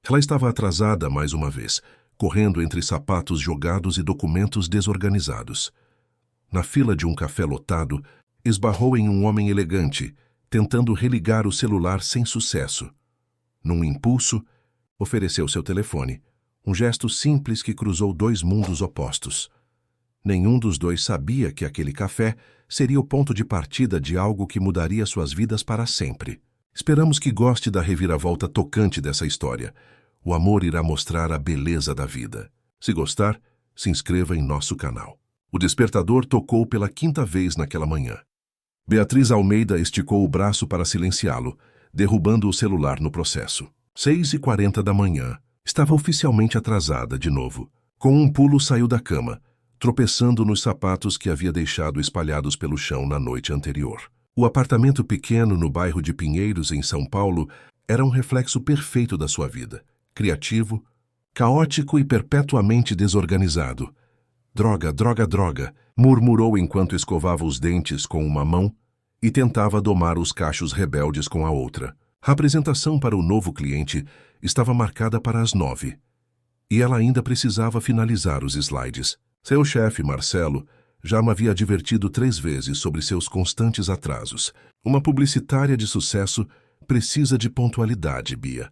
Ela estava atrasada mais uma vez, correndo entre sapatos jogados e documentos desorganizados. Na fila de um café lotado, esbarrou em um homem elegante, tentando religar o celular sem sucesso. Num impulso, ofereceu seu telefone, um gesto simples que cruzou dois mundos opostos. Nenhum dos dois sabia que aquele café seria o ponto de partida de algo que mudaria suas vidas para sempre. Esperamos que goste da reviravolta tocante dessa história. O amor irá mostrar a beleza da vida. Se gostar, se inscreva em nosso canal. O despertador tocou pela 5ª vez naquela manhã. Beatriz Almeida esticou o braço para silenciá-lo, derrubando o celular no processo. 6h40 da manhã. Estava oficialmente atrasada de novo. Com um pulo saiu da cama, tropeçando nos sapatos que havia deixado espalhados pelo chão na noite anterior. O apartamento pequeno no bairro de Pinheiros, em São Paulo, era um reflexo perfeito da sua vida. Criativo, caótico e perpetuamente desorganizado. Droga, droga, droga, murmurou enquanto escovava os dentes com uma mão e tentava domar os cachos rebeldes com a outra. A apresentação para o novo cliente estava marcada para as 9, e ela ainda precisava finalizar os slides. Seu chefe, Marcelo, já me havia advertido 3 vezes sobre seus constantes atrasos. Uma publicitária de sucesso precisa de pontualidade, Bia.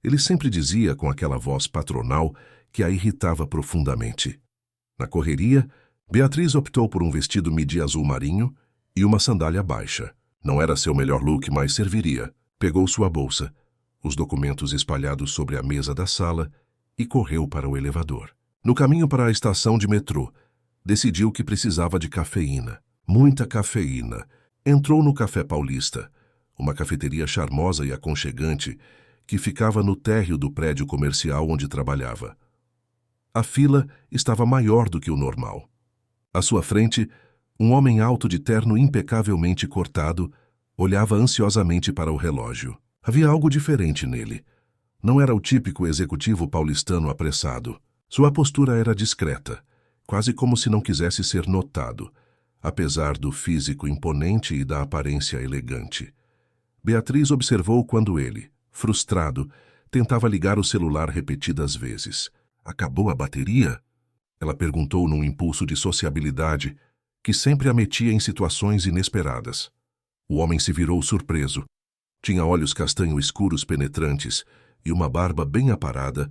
Ele sempre dizia com aquela voz patronal que a irritava profundamente. Na correria, Beatriz optou por um vestido midi azul marinho e uma sandália baixa. Não era seu melhor look, mas serviria. Pegou sua bolsa, os documentos espalhados sobre a mesa da sala e correu para o elevador. No caminho para a estação de metrô, decidiu que precisava de cafeína. Muita cafeína. Entrou no Café Paulista, uma cafeteria charmosa e aconchegante que ficava no térreo do prédio comercial onde trabalhava. A fila estava maior do que o normal. À sua frente, um homem alto de terno impecavelmente cortado olhava ansiosamente para o relógio. Havia algo diferente nele. Não era o típico executivo paulistano apressado. Sua postura era discreta, quase como se não quisesse ser notado, apesar do físico imponente e da aparência elegante. Beatriz observou quando ele, frustrado, tentava ligar o celular repetidas vezes. Acabou a bateria? Ela perguntou num impulso de sociabilidade que sempre a metia em situações inesperadas. O homem se virou surpreso. Tinha olhos castanho escuros penetrantes e uma barba bem aparada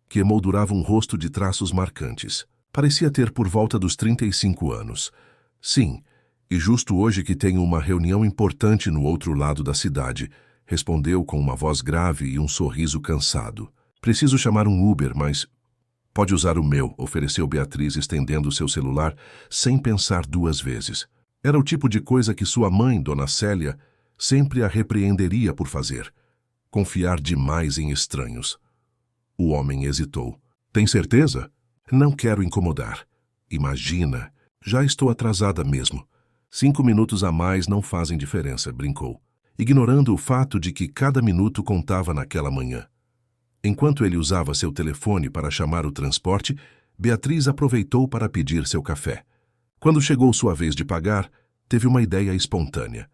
que emoldurava um rosto de traços marcantes. Parecia ter por volta dos 35 anos. Sim, e justo hoje que tenho uma reunião importante no outro lado da cidade, respondeu com uma voz grave e um sorriso cansado. Preciso chamar um Uber, mas... Pode usar o meu, ofereceu Beatriz, estendendo seu celular sem pensar 2 vezes. Era o tipo de coisa que sua mãe, Dona Célia, sempre a repreenderia por fazer. Confiar demais em estranhos. O homem hesitou. Tem certeza? Não quero incomodar. Imagina, já estou atrasada mesmo. 5 minutos a mais não fazem diferença, brincou, ignorando o fato de que cada minuto contava naquela manhã. Enquanto ele usava seu telefone para chamar o transporte, Beatriz aproveitou para pedir seu café. Quando chegou sua vez de pagar, teve uma ideia espontânea.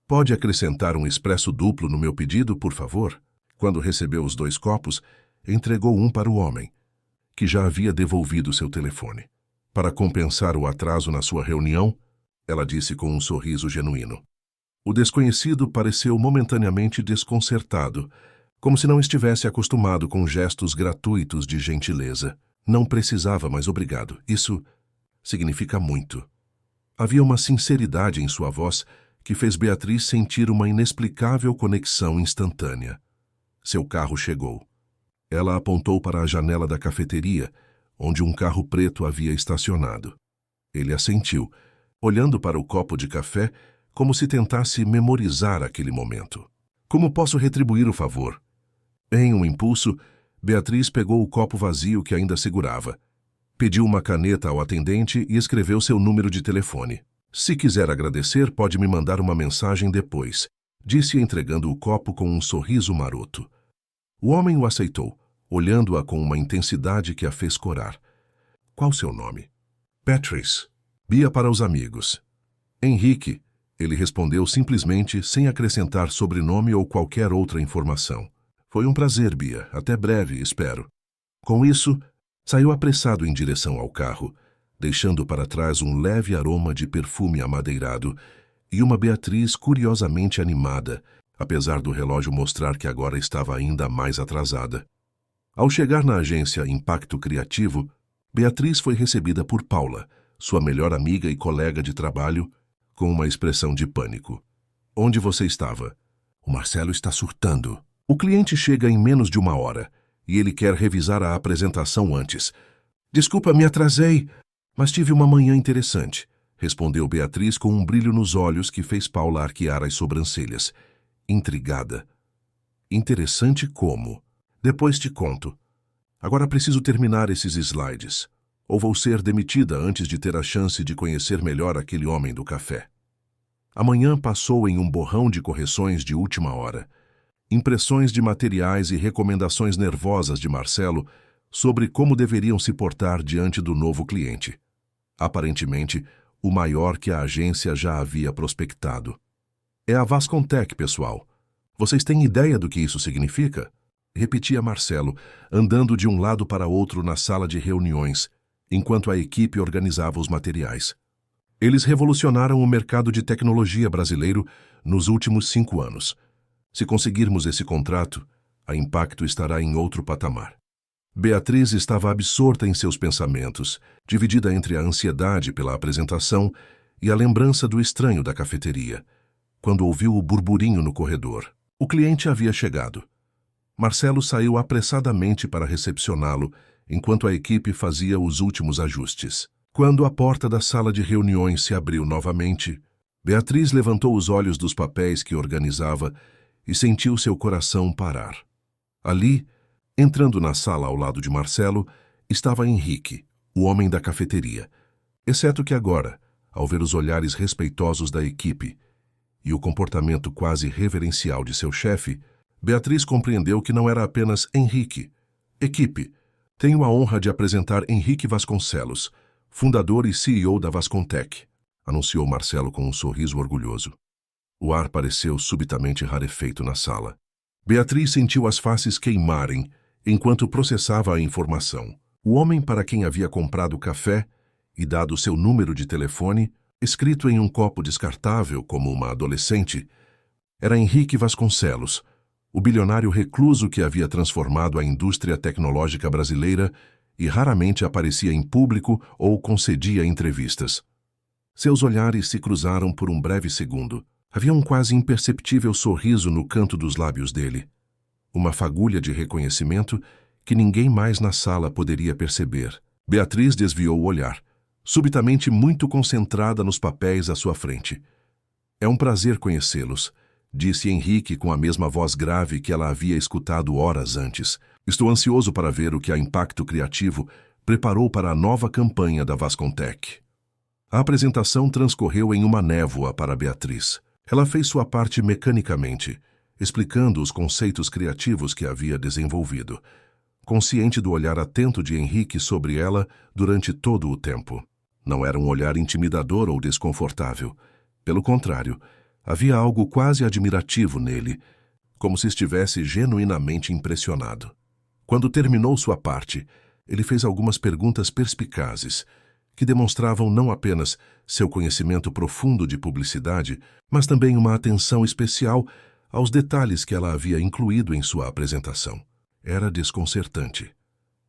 Pode acrescentar um expresso duplo no meu pedido, por favor? Quando recebeu os 2 copos, entregou um para o homem, que já havia devolvido seu telefone. Para compensar o atraso na sua reunião, ela disse com um sorriso genuíno. O desconhecido pareceu momentaneamente desconcertado, como se não estivesse acostumado com gestos gratuitos de gentileza. Não precisava, mas obrigado. Isso significa muito. Havia uma sinceridade em sua voz que fez Beatriz sentir uma inexplicável conexão instantânea. Seu carro chegou. Ela apontou para a janela da cafeteria, onde um carro preto havia estacionado. Ele assentiu, olhando para o copo de café como se tentasse memorizar aquele momento. Como posso retribuir o favor? Em um impulso, Beatriz pegou o copo vazio que ainda segurava. Pediu uma caneta ao atendente e escreveu seu número de telefone. Se quiser agradecer, pode me mandar uma mensagem depois, disse entregando o copo com um sorriso maroto. O homem o aceitou, olhando-a com uma intensidade que a fez corar. Qual seu nome? Beatriz. Bia para os amigos. Henrique, ele respondeu simplesmente sem acrescentar sobrenome ou qualquer outra informação. Foi um prazer, Bia. Até breve, espero. Com isso, saiu apressado em direção ao carro, deixando para trás um leve aroma de perfume amadeirado e uma Beatriz curiosamente animada, apesar do relógio mostrar que agora estava ainda mais atrasada. Ao chegar na agência Impacto Criativo, Beatriz foi recebida por Paula, sua melhor amiga e colega de trabalho, com uma expressão de pânico. Onde você estava? O Marcelo está surtando. O cliente chega em menos de 1 hora e ele quer revisar a apresentação antes. Desculpa, me atrasei, mas tive uma manhã interessante, respondeu Beatriz com um brilho nos olhos que fez Paula arquear as sobrancelhas, intrigada. Interessante como? Depois te conto. Agora preciso terminar esses slides, ou vou ser demitida antes de ter a chance de conhecer melhor aquele homem do café. Amanhã passou em um borrão de correções de última hora, impressões de materiais e recomendações nervosas de Marcelo sobre como deveriam se portar diante do novo cliente. Aparentemente, o maior que a agência já havia prospectado. É a Vascontec, pessoal. Vocês têm ideia do que isso significa? Repetia Marcelo, andando de um lado para outro na sala de reuniões, enquanto a equipe organizava os materiais. Eles revolucionaram o mercado de tecnologia brasileiro nos últimos 5 anos. Se conseguirmos esse contrato, a Impacto estará em outro patamar. Beatriz estava absorta em seus pensamentos, dividida entre a ansiedade pela apresentação e a lembrança do estranho da cafeteria, quando ouviu o burburinho no corredor. O cliente havia chegado. Marcelo saiu apressadamente para recepcioná-lo, enquanto a equipe fazia os últimos ajustes. Quando a porta da sala de reuniões se abriu novamente, Beatriz levantou os olhos dos papéis que organizava e sentiu seu coração parar. Ali, entrando na sala ao lado de Marcelo, estava Henrique, o homem da cafeteria, exceto que agora, ao ver os olhares respeitosos da equipe e o comportamento quase reverencial de seu chefe, Beatriz compreendeu que não era apenas Henrique. Equipe, tenho a honra de apresentar Henrique Vasconcelos, fundador e CEO da Vascontec, anunciou Marcelo com um sorriso orgulhoso. O ar pareceu subitamente rarefeito na sala. Beatriz sentiu as faces queimarem enquanto processava a informação. O homem para quem havia comprado café e dado seu número de telefone, escrito em um copo descartável como uma adolescente, era Henrique Vasconcelos, o bilionário recluso que havia transformado a indústria tecnológica brasileira e raramente aparecia em público ou concedia entrevistas. Seus olhares se cruzaram por um breve segundo. Havia um quase imperceptível sorriso no canto dos lábios dele. Uma fagulha de reconhecimento que ninguém mais na sala poderia perceber. Beatriz desviou o olhar, subitamente muito concentrada nos papéis à sua frente. É um prazer conhecê-los, disse Henrique com a mesma voz grave que ela havia escutado horas antes. Estou ansioso para ver o que a Impacto Criativo preparou para a nova campanha da Vascontec. A apresentação transcorreu em uma névoa para Beatriz. Ela fez sua parte mecanicamente, explicando os conceitos criativos que havia desenvolvido, consciente do olhar atento de Henrique sobre ela durante todo o tempo. Não era um olhar intimidador ou desconfortável. Pelo contrário, havia algo quase admirativo nele, como se estivesse genuinamente impressionado. Quando terminou sua parte, ele fez algumas perguntas perspicazes, que demonstravam não apenas seu conhecimento profundo de publicidade, mas também uma atenção especial aos detalhes que ela havia incluído em sua apresentação. Era desconcertante.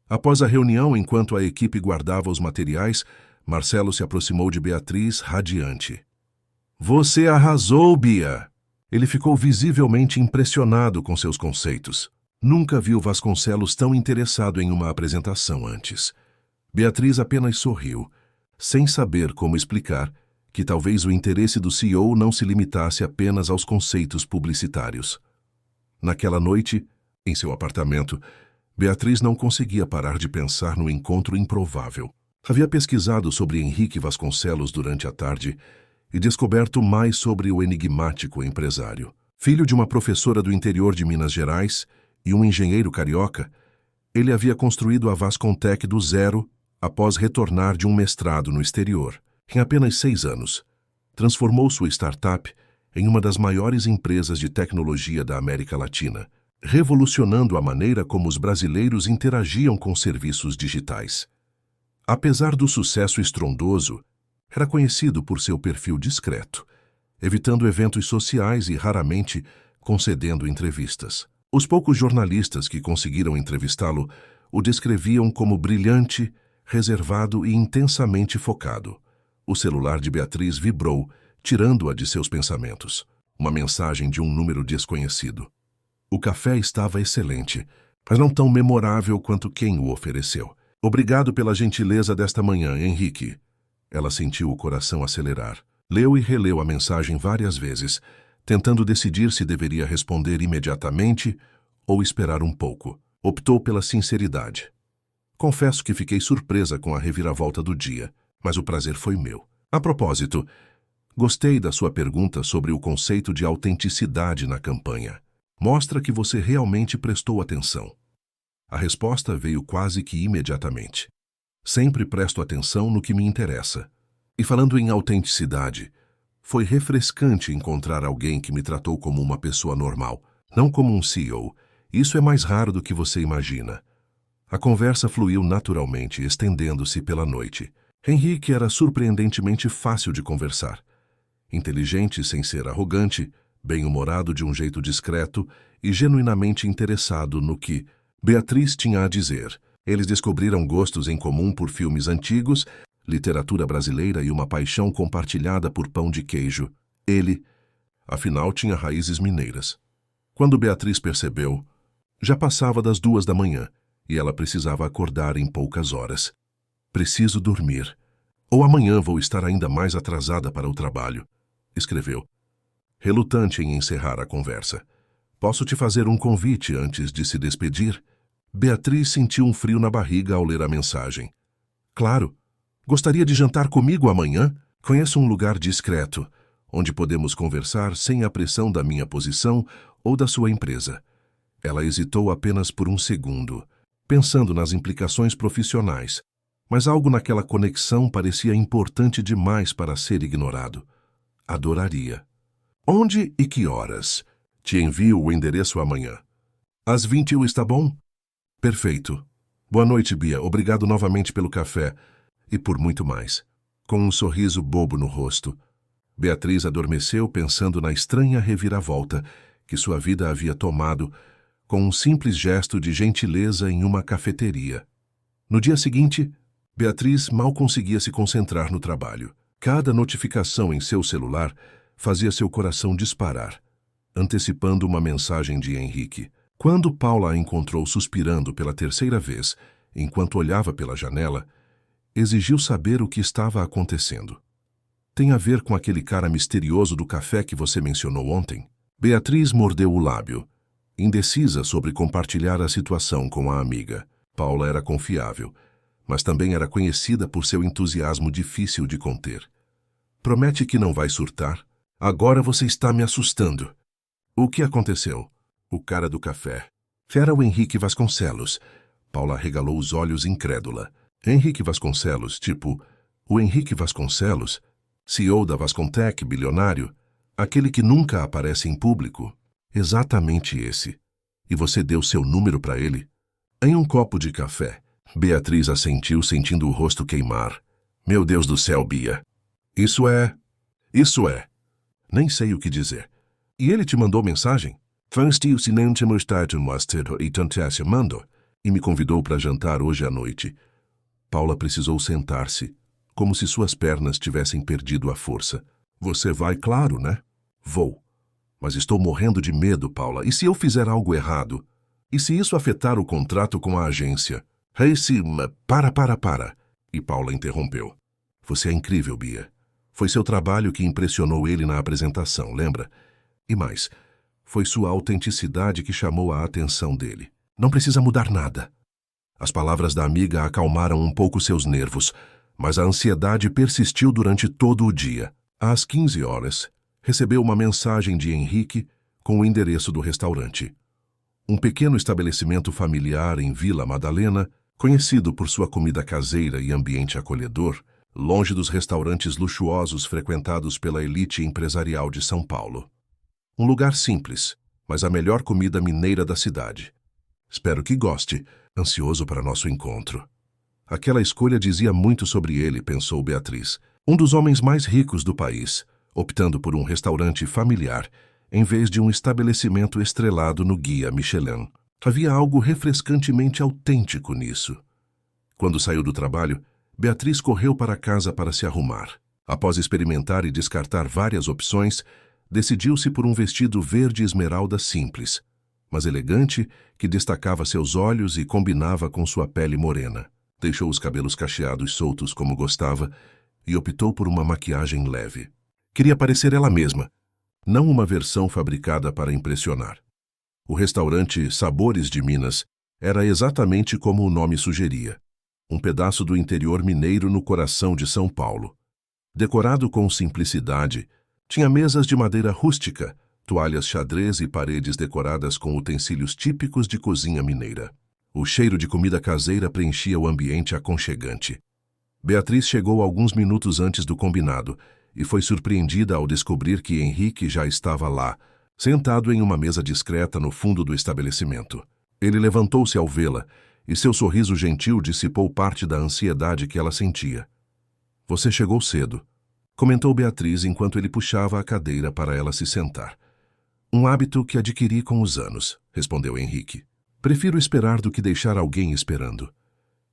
Após a reunião, enquanto a equipe guardava os materiais, Marcelo se aproximou de Beatriz, radiante. Você arrasou, Bia! Ele ficou visivelmente impressionado com seus conceitos. Nunca viu Vasconcelos tão interessado em uma apresentação antes. Beatriz apenas sorriu, sem saber como explicar que talvez o interesse do CEO não se limitasse apenas aos conceitos publicitários. Naquela noite, em seu apartamento, Beatriz não conseguia parar de pensar no encontro improvável. Havia pesquisado sobre Henrique Vasconcelos durante a tarde e descoberto mais sobre o enigmático empresário. Filho de uma professora do interior de Minas Gerais e um engenheiro carioca, ele havia construído a Vascontec do zero após retornar de um mestrado no exterior. Em apenas 6 anos, transformou sua startup em uma das maiores empresas de tecnologia da América Latina, revolucionando a maneira como os brasileiros interagiam com serviços digitais. Apesar do sucesso estrondoso, era conhecido por seu perfil discreto, evitando eventos sociais e raramente concedendo entrevistas. Os poucos jornalistas que conseguiram entrevistá-lo o descreviam como brilhante, reservado e intensamente focado. O celular de Beatriz vibrou, tirando-a de seus pensamentos. Uma mensagem de um número desconhecido. O café estava excelente, mas não tão memorável quanto quem o ofereceu. Obrigado pela gentileza desta manhã, Henrique. Ela sentiu o coração acelerar. Leu e releu a mensagem várias vezes, tentando decidir se deveria responder imediatamente ou esperar um pouco. Optou pela sinceridade. Confesso que fiquei surpresa com a reviravolta do dia, mas o prazer foi meu. A propósito, gostei da sua pergunta sobre o conceito de autenticidade na campanha. Mostra que você realmente prestou atenção. A resposta veio quase que imediatamente. Sempre presto atenção no que me interessa. E falando em autenticidade, foi refrescante encontrar alguém que me tratou como uma pessoa normal, não como um CEO. Isso é mais raro do que você imagina. A conversa fluiu naturalmente, estendendo-se pela noite. Henrique era surpreendentemente fácil de conversar. Inteligente sem ser arrogante, bem-humorado de um jeito discreto e genuinamente interessado no que Beatriz tinha a dizer. Eles descobriram gostos em comum por filmes antigos, literatura brasileira e uma paixão compartilhada por pão de queijo. Ele, afinal, tinha raízes mineiras. Quando Beatriz percebeu, já passava das 2 da manhã e ela precisava acordar em poucas horas. Preciso dormir, ou amanhã vou estar ainda mais atrasada para o trabalho, escreveu, relutante em encerrar a conversa. Posso te fazer um convite antes de se despedir? Beatriz sentiu um frio na barriga ao ler a mensagem. Claro. Gostaria de jantar comigo amanhã? Conheço um lugar discreto, onde podemos conversar sem a pressão da minha posição ou da sua empresa. Ela hesitou apenas por um segundo, pensando nas implicações profissionais, mas algo naquela conexão parecia importante demais para ser ignorado. Adoraria. Onde e que horas? Te envio o endereço amanhã. Às 21 está bom? Perfeito. Boa noite, Bia. Obrigado novamente pelo café. E por muito mais. Com um sorriso bobo no rosto, Beatriz adormeceu pensando na estranha reviravolta que sua vida havia tomado com um simples gesto de gentileza em uma cafeteria. No dia seguinte, Beatriz mal conseguia se concentrar no trabalho. Cada notificação em seu celular fazia seu coração disparar, antecipando uma mensagem de Henrique. Quando Paula a encontrou suspirando pela 3ª vez, enquanto olhava pela janela, exigiu saber o que estava acontecendo. Tem a ver com aquele cara misterioso do café que você mencionou ontem? Beatriz mordeu o lábio, indecisa sobre compartilhar a situação com a amiga. Paula era confiável, mas também era conhecida por seu entusiasmo difícil de conter. Promete que não vai surtar? Agora você está me assustando. O que aconteceu? O cara do café. Era o Henrique Vasconcelos. Paula regalou os olhos incrédula. Henrique Vasconcelos, tipo, o Henrique Vasconcelos, CEO da Vascontec, bilionário, aquele que nunca aparece em público. Exatamente esse. E você deu seu número para ele? Em um copo de café. Beatriz assentiu, sentindo o rosto queimar. Meu Deus do céu, Bia. Isso é... Nem sei o que dizer. E ele te mandou mensagem? E me convidou para jantar hoje à noite. Paula precisou sentar-se, como se suas pernas tivessem perdido a força. Você vai, claro, né? Vou. Mas estou morrendo de medo, Paula. E se eu fizer algo errado? E se isso afetar o contrato com a agência? Para. E Paula interrompeu. Você é incrível, Bia. Foi seu trabalho que impressionou ele na apresentação, lembra? E mais, foi sua autenticidade que chamou a atenção dele. Não precisa mudar nada. As palavras da amiga acalmaram um pouco seus nervos, mas a ansiedade persistiu durante todo o dia. Às 15 horas, recebeu uma mensagem de Henrique com o endereço do restaurante. Um pequeno estabelecimento familiar em Vila Madalena, conhecido por sua comida caseira e ambiente acolhedor, longe dos restaurantes luxuosos frequentados pela elite empresarial de São Paulo. Um lugar simples, mas a melhor comida mineira da cidade. Espero que goste, ansioso para nosso encontro. Aquela escolha dizia muito sobre ele, pensou Beatriz. Um dos homens mais ricos do país, optando por um restaurante familiar, em vez de um estabelecimento estrelado no guia Michelin. Havia algo refrescantemente autêntico nisso. Quando saiu do trabalho, Beatriz correu para casa para se arrumar. Após experimentar e descartar várias opções, decidiu-se por um vestido verde esmeralda simples, mas elegante, que destacava seus olhos e combinava com sua pele morena. Deixou os cabelos cacheados soltos como gostava e optou por uma maquiagem leve. Queria parecer ela mesma, não uma versão fabricada para impressionar. O restaurante Sabores de Minas era exatamente como o nome sugeria, um pedaço do interior mineiro no coração de São Paulo. Decorado com simplicidade, tinha mesas de madeira rústica, toalhas xadrez e paredes decoradas com utensílios típicos de cozinha mineira. O cheiro de comida caseira preenchia o ambiente aconchegante. Beatriz chegou alguns minutos antes do combinado e foi surpreendida ao descobrir que Henrique já estava lá, sentado em uma mesa discreta no fundo do estabelecimento. Ele levantou-se ao vê-la e seu sorriso gentil dissipou parte da ansiedade que ela sentia. Você chegou cedo, comentou Beatriz enquanto ele puxava a cadeira para ela se sentar. Um hábito que adquiri com os anos, respondeu Henrique. Prefiro esperar do que deixar alguém esperando.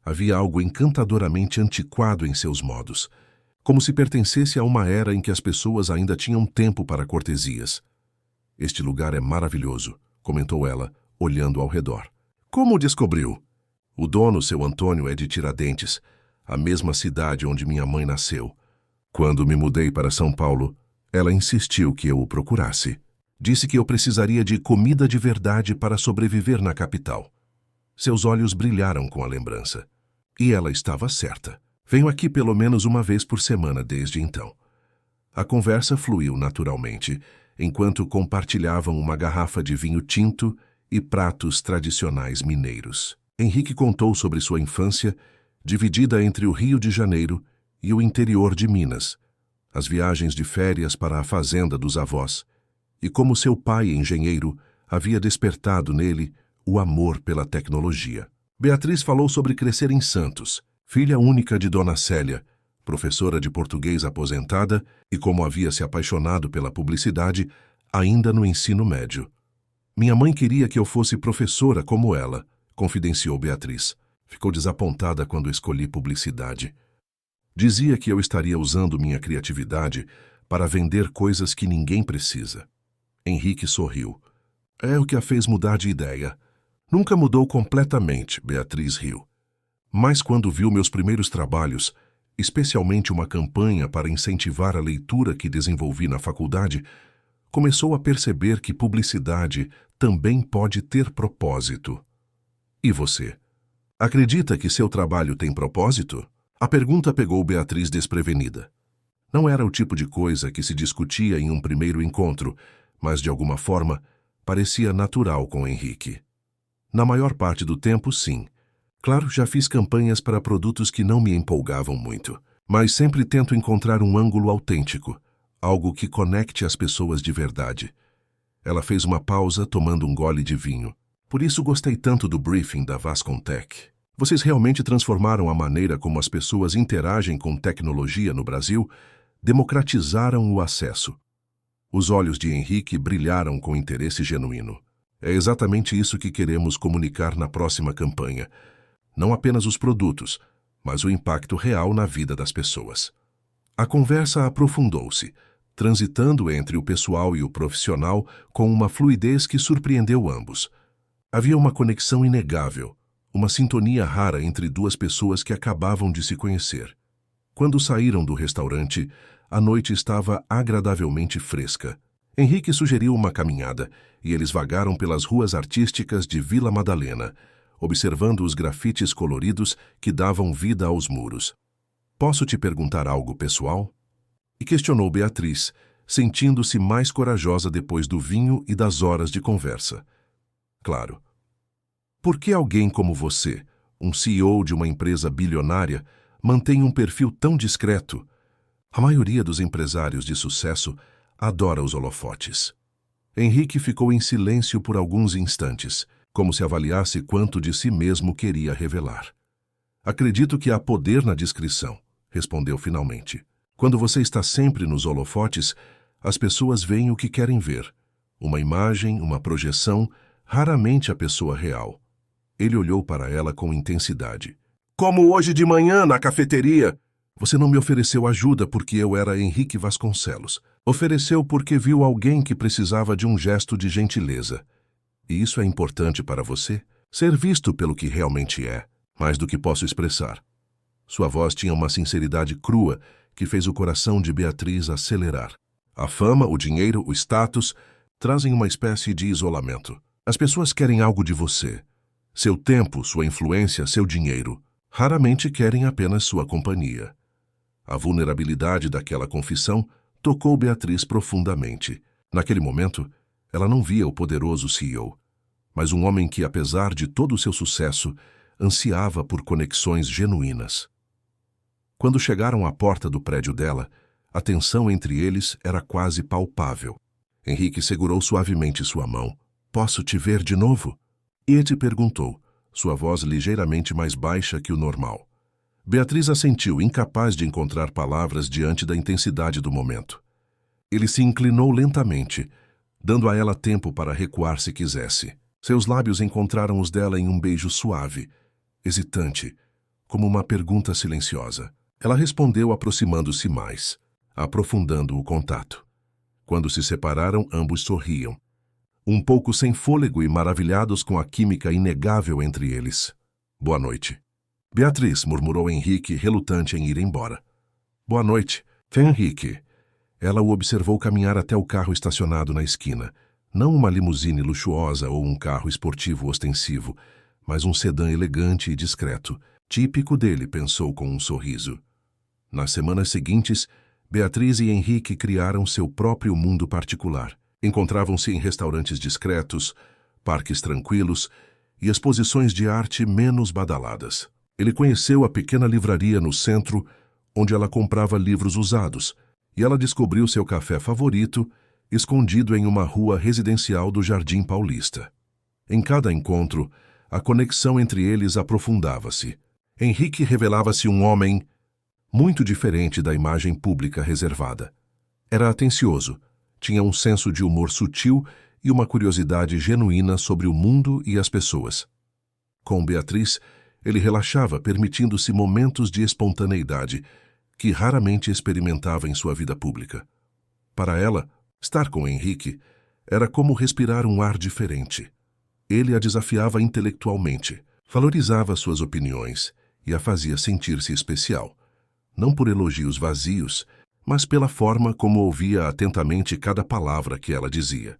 Havia algo encantadoramente antiquado em seus modos, como se pertencesse a uma era em que as pessoas ainda tinham tempo para cortesias. Este lugar é maravilhoso, comentou ela, olhando ao redor. Como o descobriu? O dono, seu Antônio, é de Tiradentes, a mesma cidade onde minha mãe nasceu. Quando me mudei para São Paulo, ela insistiu que eu o procurasse. Disse que eu precisaria de comida de verdade para sobreviver na capital. Seus olhos brilharam com a lembrança. E ela estava certa. Venho aqui pelo menos uma vez por semana desde então. A conversa fluiu naturalmente, enquanto compartilhavam uma garrafa de vinho tinto e pratos tradicionais mineiros. Henrique contou sobre sua infância, dividida entre o Rio de Janeiro e o interior de Minas, as viagens de férias para a fazenda dos avós, e como seu pai, engenheiro, havia despertado nele o amor pela tecnologia. Beatriz falou sobre crescer em Santos, filha única de Dona Célia, professora de português aposentada e como havia se apaixonado pela publicidade ainda no ensino médio. Minha mãe queria que eu fosse professora como ela, confidenciou Beatriz. Ficou desapontada quando escolhi publicidade. Dizia que eu estaria usando minha criatividade para vender coisas que ninguém precisa. Henrique sorriu. É o que a fez mudar de ideia. Nunca mudou completamente, Beatriz riu. Mas quando viu meus primeiros trabalhos, especialmente uma campanha para incentivar a leitura que desenvolvi na faculdade, começou a perceber que publicidade também pode ter propósito. E você? Acredita que seu trabalho tem propósito? A pergunta pegou Beatriz desprevenida. Não era o tipo de coisa que se discutia em um primeiro encontro, mas de alguma forma parecia natural com Henrique. Na maior parte do tempo, sim. Claro, já fiz campanhas para produtos que não me empolgavam muito, mas sempre tento encontrar um ângulo autêntico, algo que conecte as pessoas de verdade. Ela fez uma pausa, tomando um gole de vinho. Por isso gostei tanto do briefing da Vascontech. Vocês realmente transformaram a maneira como as pessoas interagem com tecnologia no Brasil, democratizaram o acesso. Os olhos de Henrique brilharam com interesse genuíno. É exatamente isso que queremos comunicar na próxima campanha. Não apenas os produtos, mas o impacto real na vida das pessoas. A conversa aprofundou-se, transitando entre o pessoal e o profissional com uma fluidez que surpreendeu ambos. Havia uma conexão inegável, uma sintonia rara entre duas pessoas que acabavam de se conhecer. Quando saíram do restaurante, a noite estava agradavelmente fresca. Henrique sugeriu uma caminhada e eles vagaram pelas ruas artísticas de Vila Madalena, observando os grafites coloridos que davam vida aos muros. Posso te perguntar algo pessoal? E questionou Beatriz, sentindo-se mais corajosa depois do vinho e das horas de conversa. Claro. Por que alguém como você, um CEO de uma empresa bilionária, mantém um perfil tão discreto? A maioria dos empresários de sucesso adora os holofotes. Henrique ficou em silêncio por alguns instantes, como se avaliasse quanto de si mesmo queria revelar. Acredito que há poder na discrição, respondeu finalmente. Quando você está sempre nos holofotes, as pessoas veem o que querem ver. Uma imagem, uma projeção, raramente a pessoa real. Ele olhou para ela com intensidade. Como hoje de manhã, na cafeteria. Você não me ofereceu ajuda porque eu era Henrique Vasconcelos. Ofereceu porque viu alguém que precisava de um gesto de gentileza. E isso é importante para você? Ser visto pelo que realmente é, mais do que posso expressar. Sua voz tinha uma sinceridade crua que fez o coração de Beatriz acelerar. A fama, o dinheiro, o status trazem uma espécie de isolamento. As pessoas querem algo de você. Seu tempo, sua influência, seu dinheiro. Raramente querem apenas sua companhia. A vulnerabilidade daquela confissão tocou Beatriz profundamente. Naquele momento, ela não via o poderoso CEO, mas um homem que, apesar de todo o seu sucesso, ansiava por conexões genuínas. Quando chegaram à porta do prédio dela, a tensão entre eles era quase palpável. Henrique segurou suavemente sua mão. Posso te ver de novo? Ed perguntou, sua voz ligeiramente mais baixa que o normal. Beatriz assentiu, incapaz de encontrar palavras diante da intensidade do momento. Ele se inclinou lentamente, dando a ela tempo para recuar se quisesse. Seus lábios encontraram os dela em um beijo suave, hesitante, como uma pergunta silenciosa. Ela respondeu aproximando-se mais, aprofundando o contato. Quando se separaram, ambos sorriam, um pouco sem fôlego e maravilhados com a química inegável entre eles. Boa noite. Beatriz, murmurou Henrique, relutante em ir embora. Boa noite, Henrique. Ela o observou caminhar até o carro estacionado na esquina. Não uma limusine luxuosa ou um carro esportivo ostensivo, mas um sedã elegante e discreto, típico dele, pensou com um sorriso. Nas semanas seguintes, Beatriz e Henrique criaram seu próprio mundo particular. Encontravam-se em restaurantes discretos, parques tranquilos e exposições de arte menos badaladas. Ele conheceu a pequena livraria no centro, onde ela comprava livros usados, e ela descobriu seu café favorito, escondido em uma rua residencial do Jardim Paulista. Em cada encontro, a conexão entre eles aprofundava-se. Henrique revelava-se um homem muito diferente da imagem pública reservada. Era atencioso, tinha um senso de humor sutil e uma curiosidade genuína sobre o mundo e as pessoas. Com Beatriz, ele relaxava, permitindo-se momentos de espontaneidade que raramente experimentava em sua vida pública. Para ela, estar com Henrique era como respirar um ar diferente. Ele a desafiava intelectualmente, valorizava suas opiniões e a fazia sentir-se especial, não por elogios vazios, mas pela forma como ouvia atentamente cada palavra que ela dizia.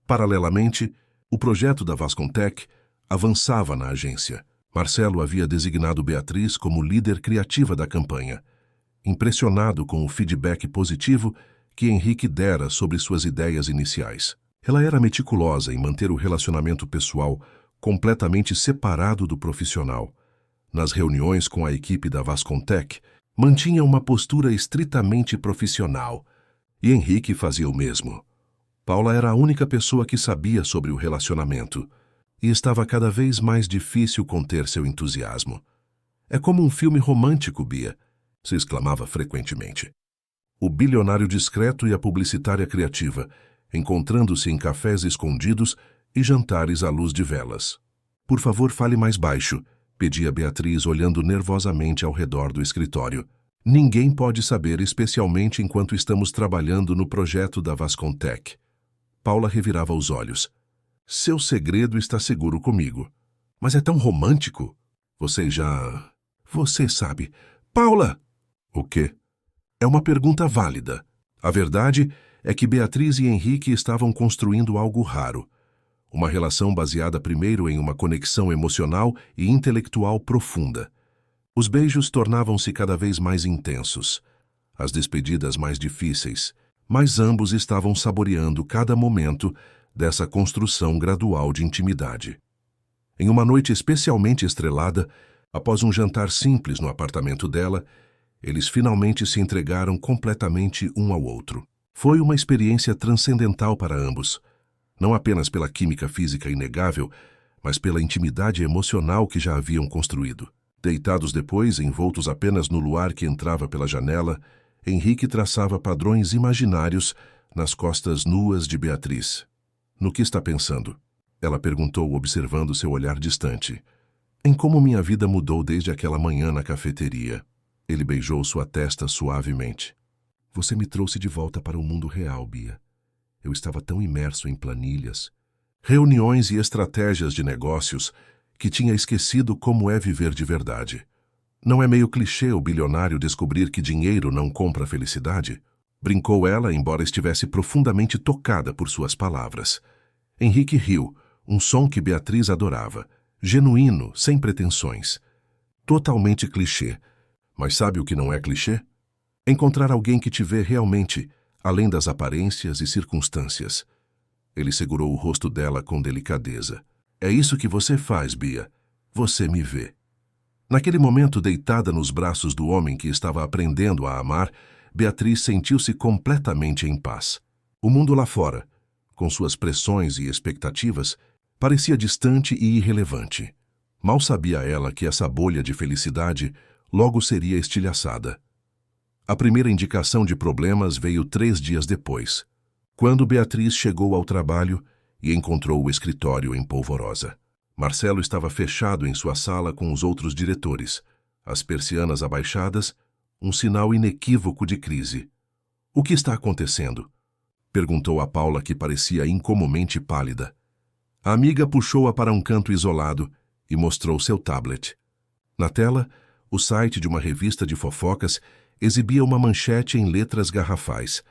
Paralelamente, o projeto da Vascontech avançava na agência. Marcelo havia designado Beatriz como líder criativa da campanha, impressionado com o feedback positivo que Henrique dera sobre suas ideias iniciais. Ela era meticulosa em manter o relacionamento pessoal completamente separado do profissional. Nas reuniões com a equipe da Vascontech, mantinha uma postura estritamente profissional, e Henrique fazia o mesmo. Paula era a única pessoa que sabia sobre o relacionamento, e estava cada vez mais difícil conter seu entusiasmo. É como um filme romântico, Bia, se exclamava frequentemente. O bilionário discreto e a publicitária criativa, encontrando-se em cafés escondidos e jantares à luz de velas. Por favor, fale mais baixo, pedia Beatriz, olhando nervosamente ao redor do escritório. Ninguém pode saber, especialmente enquanto estamos trabalhando no projeto da Vascontech. Paula revirava os olhos. Seu segredo está seguro comigo. Mas é tão romântico. Você sabe. Paula! O quê? É uma pergunta válida. A verdade é que Beatriz e Henrique estavam construindo algo raro. Uma relação baseada primeiro em uma conexão emocional e intelectual profunda. Os beijos tornavam-se cada vez mais intensos, as despedidas mais difíceis, mas ambos estavam saboreando cada momento dessa construção gradual de intimidade. Em uma noite especialmente estrelada, após um jantar simples no apartamento dela, eles finalmente se entregaram completamente um ao outro. Foi uma experiência transcendental para ambos, não apenas pela química física inegável, mas pela intimidade emocional que já haviam construído. Deitados depois, envoltos apenas no luar que entrava pela janela, Henrique traçava padrões imaginários nas costas nuas de Beatriz. No que está pensando? Ela perguntou, observando seu olhar distante. Em como minha vida mudou desde aquela manhã na cafeteria. Ele beijou sua testa suavemente. Você me trouxe de volta para o mundo real, Bia. Eu estava tão imerso em planilhas, reuniões e estratégias de negócios que tinha esquecido como é viver de verdade. Não é meio clichê o bilionário descobrir que dinheiro não compra felicidade? Brincou ela, embora estivesse profundamente tocada por suas palavras. Henrique riu, um som que Beatriz adorava, genuíno, sem pretensões. Totalmente clichê. Mas sabe o que não é clichê? Encontrar alguém que te vê realmente, além das aparências e circunstâncias. Ele segurou o rosto dela com delicadeza. É isso que você faz, Bia. Você me vê. Naquele momento, deitada nos braços do homem que estava aprendendo a amar, Beatriz sentiu-se completamente em paz. O mundo lá fora, com suas pressões e expectativas, parecia distante e irrelevante. Mal sabia ela que essa bolha de felicidade logo seria estilhaçada. A primeira indicação de problemas veio 3 dias depois, quando Beatriz chegou ao trabalho e encontrou o escritório em polvorosa. Marcelo estava fechado em sua sala com os outros diretores, as persianas abaixadas, um sinal inequívoco de crise. — O que está acontecendo? Perguntou a Paula, que parecia incomumente pálida. A amiga puxou-a para um canto isolado e mostrou seu tablet. Na tela, o site de uma revista de fofocas exibia uma manchete em letras garrafais.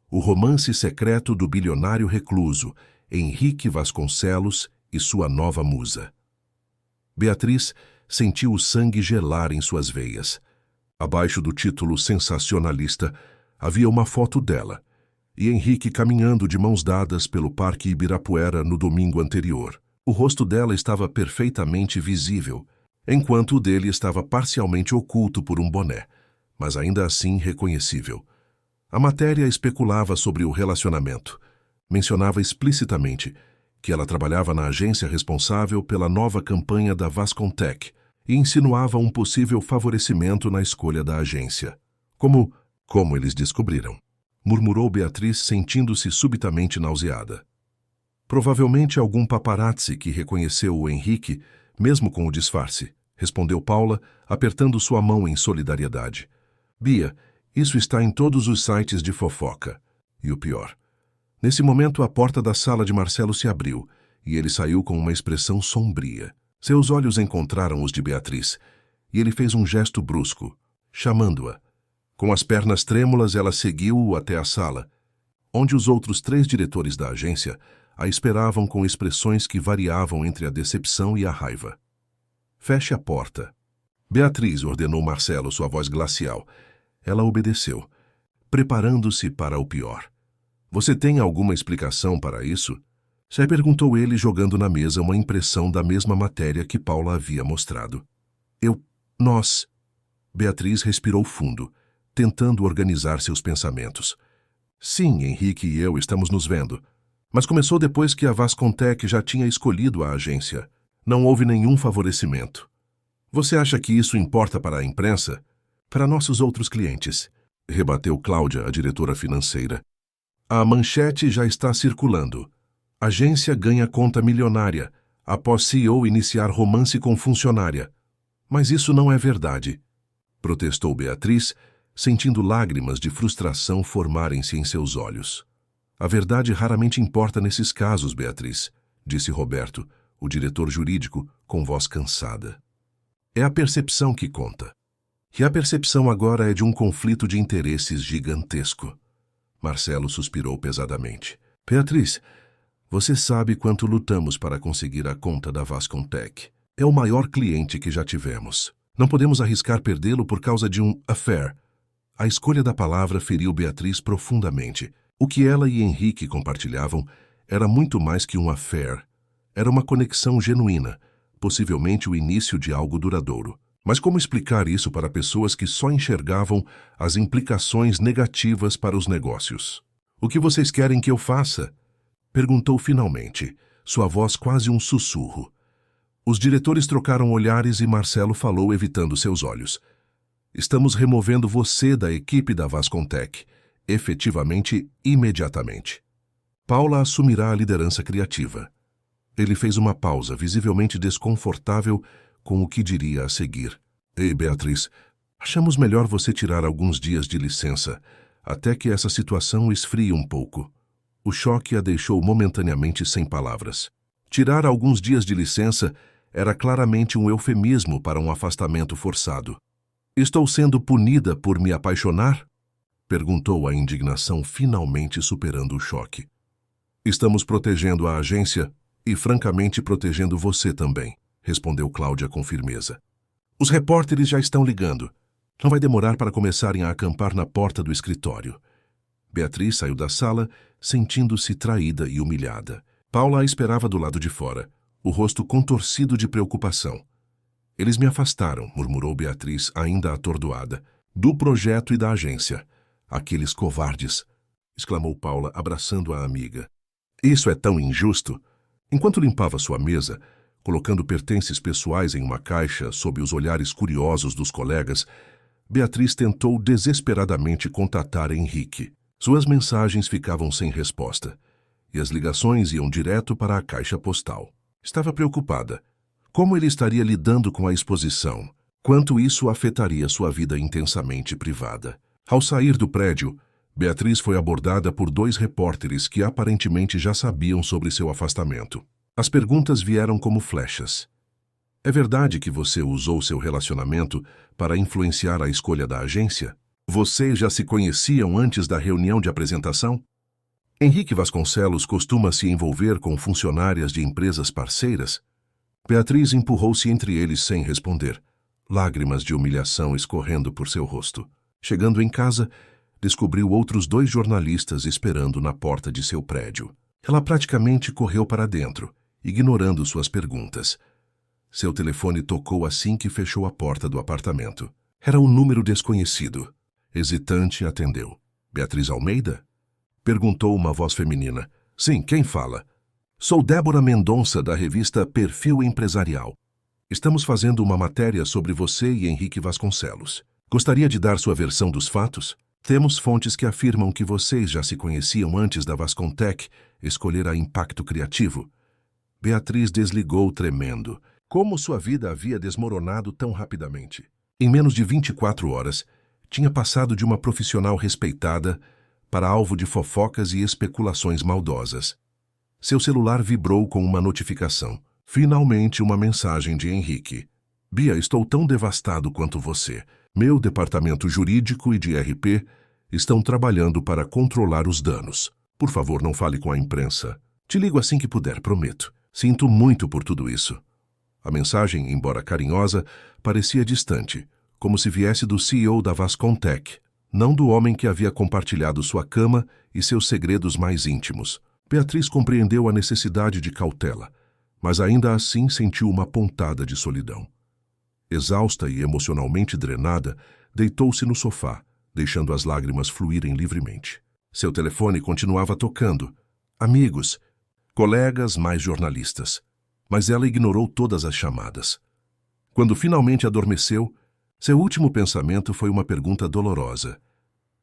O romance secreto do bilionário recluso, Henrique Vasconcelos e sua nova musa. Beatriz sentiu o sangue gelar em suas veias. Abaixo do título sensacionalista havia uma foto dela e Henrique caminhando de mãos dadas pelo Parque Ibirapuera no domingo anterior. O rosto dela estava perfeitamente visível, enquanto o dele estava parcialmente oculto por um boné, mas ainda assim reconhecível. A matéria especulava sobre o relacionamento. Mencionava explicitamente que ela trabalhava na agência responsável pela nova campanha da Vascontech e insinuava um possível favorecimento na escolha da agência. Como eles descobriram? Murmurou Beatriz, sentindo-se subitamente nauseada. Provavelmente algum paparazzi que reconheceu o Henrique, mesmo com o disfarce, respondeu Paula, apertando sua mão em solidariedade. Bia, isso está em todos os sites de fofoca. E o pior. Nesse momento, a porta da sala de Marcelo se abriu e ele saiu com uma expressão sombria. Seus olhos encontraram os de Beatriz e ele fez um gesto brusco, chamando-a. Com as pernas trêmulas, ela seguiu-o até a sala, onde os outros 3 diretores da agência a esperavam com expressões que variavam entre a decepção e a raiva. Feche a porta. Beatriz, ordenou Marcelo, sua voz glacial. Ela obedeceu, preparando-se para o pior. Você tem alguma explicação para isso? Já perguntou ele, jogando na mesa uma impressão da mesma matéria que Paula havia mostrado. Nós... Beatriz respirou fundo, tentando organizar seus pensamentos. Sim, Henrique e eu estamos nos vendo. Mas começou depois que a Vascontech já tinha escolhido a agência. Não houve nenhum favorecimento. Você acha que isso importa para a imprensa? Para nossos outros clientes, rebateu Cláudia, a diretora financeira. A manchete já está circulando. Agência ganha conta milionária após CEO iniciar romance com funcionária. Mas isso não é verdade, protestou Beatriz, sentindo lágrimas de frustração formarem-se em seus olhos. A verdade raramente importa nesses casos, Beatriz, disse Roberto, o diretor jurídico, com voz cansada. É a percepção que conta. E a percepção agora é de um conflito de interesses gigantesco. Marcelo suspirou pesadamente. Beatriz, você sabe quanto lutamos para conseguir a conta da Vascontech. É o maior cliente que já tivemos. Não podemos arriscar perdê-lo por causa de um affair. A escolha da palavra feriu Beatriz profundamente. O que ela e Henrique compartilhavam era muito mais que um affair. Era uma conexão genuína, possivelmente o início de algo duradouro. Mas como explicar isso para pessoas que só enxergavam as implicações negativas para os negócios? O que vocês querem que eu faça? Perguntou finalmente, sua voz quase um sussurro. Os diretores trocaram olhares e Marcelo falou evitando seus olhos. Estamos removendo você da equipe da Vascontech, efetivamente, imediatamente. Paula assumirá a liderança criativa. Ele fez uma pausa, visivelmente desconfortável com o que diria a seguir. Ei, Beatriz, achamos melhor você tirar alguns dias de licença, até que essa situação esfrie um pouco. O choque a deixou momentaneamente sem palavras. Tirar alguns dias de licença era claramente um eufemismo para um afastamento forçado. Estou sendo punida por me apaixonar? Perguntou a indignação, finalmente superando o choque. Estamos protegendo a agência e, francamente, protegendo você também, respondeu Cláudia com firmeza. Os repórteres já estão ligando. Não vai demorar para começarem a acampar na porta do escritório. Beatriz saiu da sala, sentindo-se traída e humilhada. Paula a esperava do lado de fora, o rosto contorcido de preocupação. Eles me afastaram, murmurou Beatriz, ainda atordoada, do projeto e da agência. Aqueles covardes, exclamou Paula, abraçando a amiga. Isso é tão injusto. Enquanto limpava sua mesa, colocando pertences pessoais em uma caixa sob os olhares curiosos dos colegas, Beatriz tentou desesperadamente contatar Henrique. Suas mensagens ficavam sem resposta, e as ligações iam direto para a caixa postal. Estava preocupada. Como ele estaria lidando com a exposição? Quanto isso afetaria sua vida intensamente privada? Ao sair do prédio, Beatriz foi abordada por 2 repórteres que aparentemente já sabiam sobre seu afastamento. As perguntas vieram como flechas. É verdade que você usou seu relacionamento para influenciar a escolha da agência? Vocês já se conheciam antes da reunião de apresentação? Henrique Vasconcelos costuma se envolver com funcionárias de empresas parceiras? Beatriz empurrou-se entre eles sem responder, lágrimas de humilhação escorrendo por seu rosto. Chegando em casa, descobriu outros 2 jornalistas esperando na porta de seu prédio. Ela praticamente correu para dentro, ignorando suas perguntas. Seu telefone tocou assim que fechou a porta do apartamento. Era um número desconhecido. Hesitante, atendeu. Beatriz Almeida? Perguntou uma voz feminina. Sim, quem fala? Sou Débora Mendonça, da revista Perfil Empresarial. Estamos fazendo uma matéria sobre você e Henrique Vasconcelos. Gostaria de dar sua versão dos fatos? Temos fontes que afirmam que vocês já se conheciam antes da Vascontech escolher a Impacto Criativo. Beatriz desligou tremendo. Como sua vida havia desmoronado tão rapidamente? Em menos de 24 horas, tinha passado de uma profissional respeitada para alvo de fofocas e especulações maldosas. Seu celular vibrou com uma notificação. Finalmente, uma mensagem de Henrique. Bia, estou tão devastado quanto você. Meu departamento jurídico e de RP estão trabalhando para controlar os danos. Por favor, não fale com a imprensa. Te ligo assim que puder, prometo. Sinto muito por tudo isso. A mensagem, embora carinhosa, parecia distante, como se viesse do CEO da Vascontech, não do homem que havia compartilhado sua cama e seus segredos mais íntimos. Beatriz compreendeu a necessidade de cautela, mas ainda assim sentiu uma pontada de solidão. Exausta e emocionalmente drenada, deitou-se no sofá, deixando as lágrimas fluírem livremente. Seu telefone continuava tocando. Amigos, colegas, mais jornalistas. Mas ela ignorou todas as chamadas. Quando finalmente adormeceu, seu último pensamento foi uma pergunta dolorosa.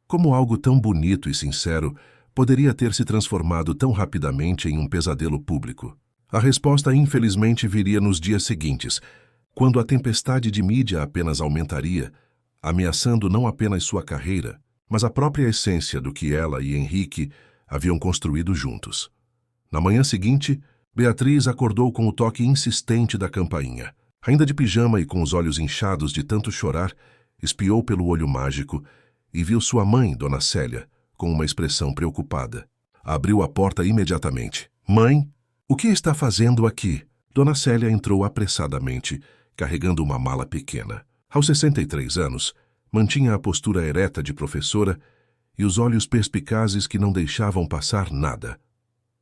Como algo tão bonito e sincero poderia ter se transformado tão rapidamente em um pesadelo público? A resposta, infelizmente, viria nos dias seguintes, quando a tempestade de mídia apenas aumentaria, ameaçando não apenas sua carreira, mas a própria essência do que ela e Henrique haviam construído juntos. Na manhã seguinte, Beatriz acordou com o toque insistente da campainha. Ainda de pijama e com os olhos inchados de tanto chorar, espiou pelo olho mágico e viu sua mãe, Dona Célia, com uma expressão preocupada. Abriu a porta imediatamente. Mãe, o que está fazendo aqui? Dona Célia entrou apressadamente, carregando uma mala pequena. Aos 63 anos, mantinha a postura ereta de professora e os olhos perspicazes que não deixavam passar nada.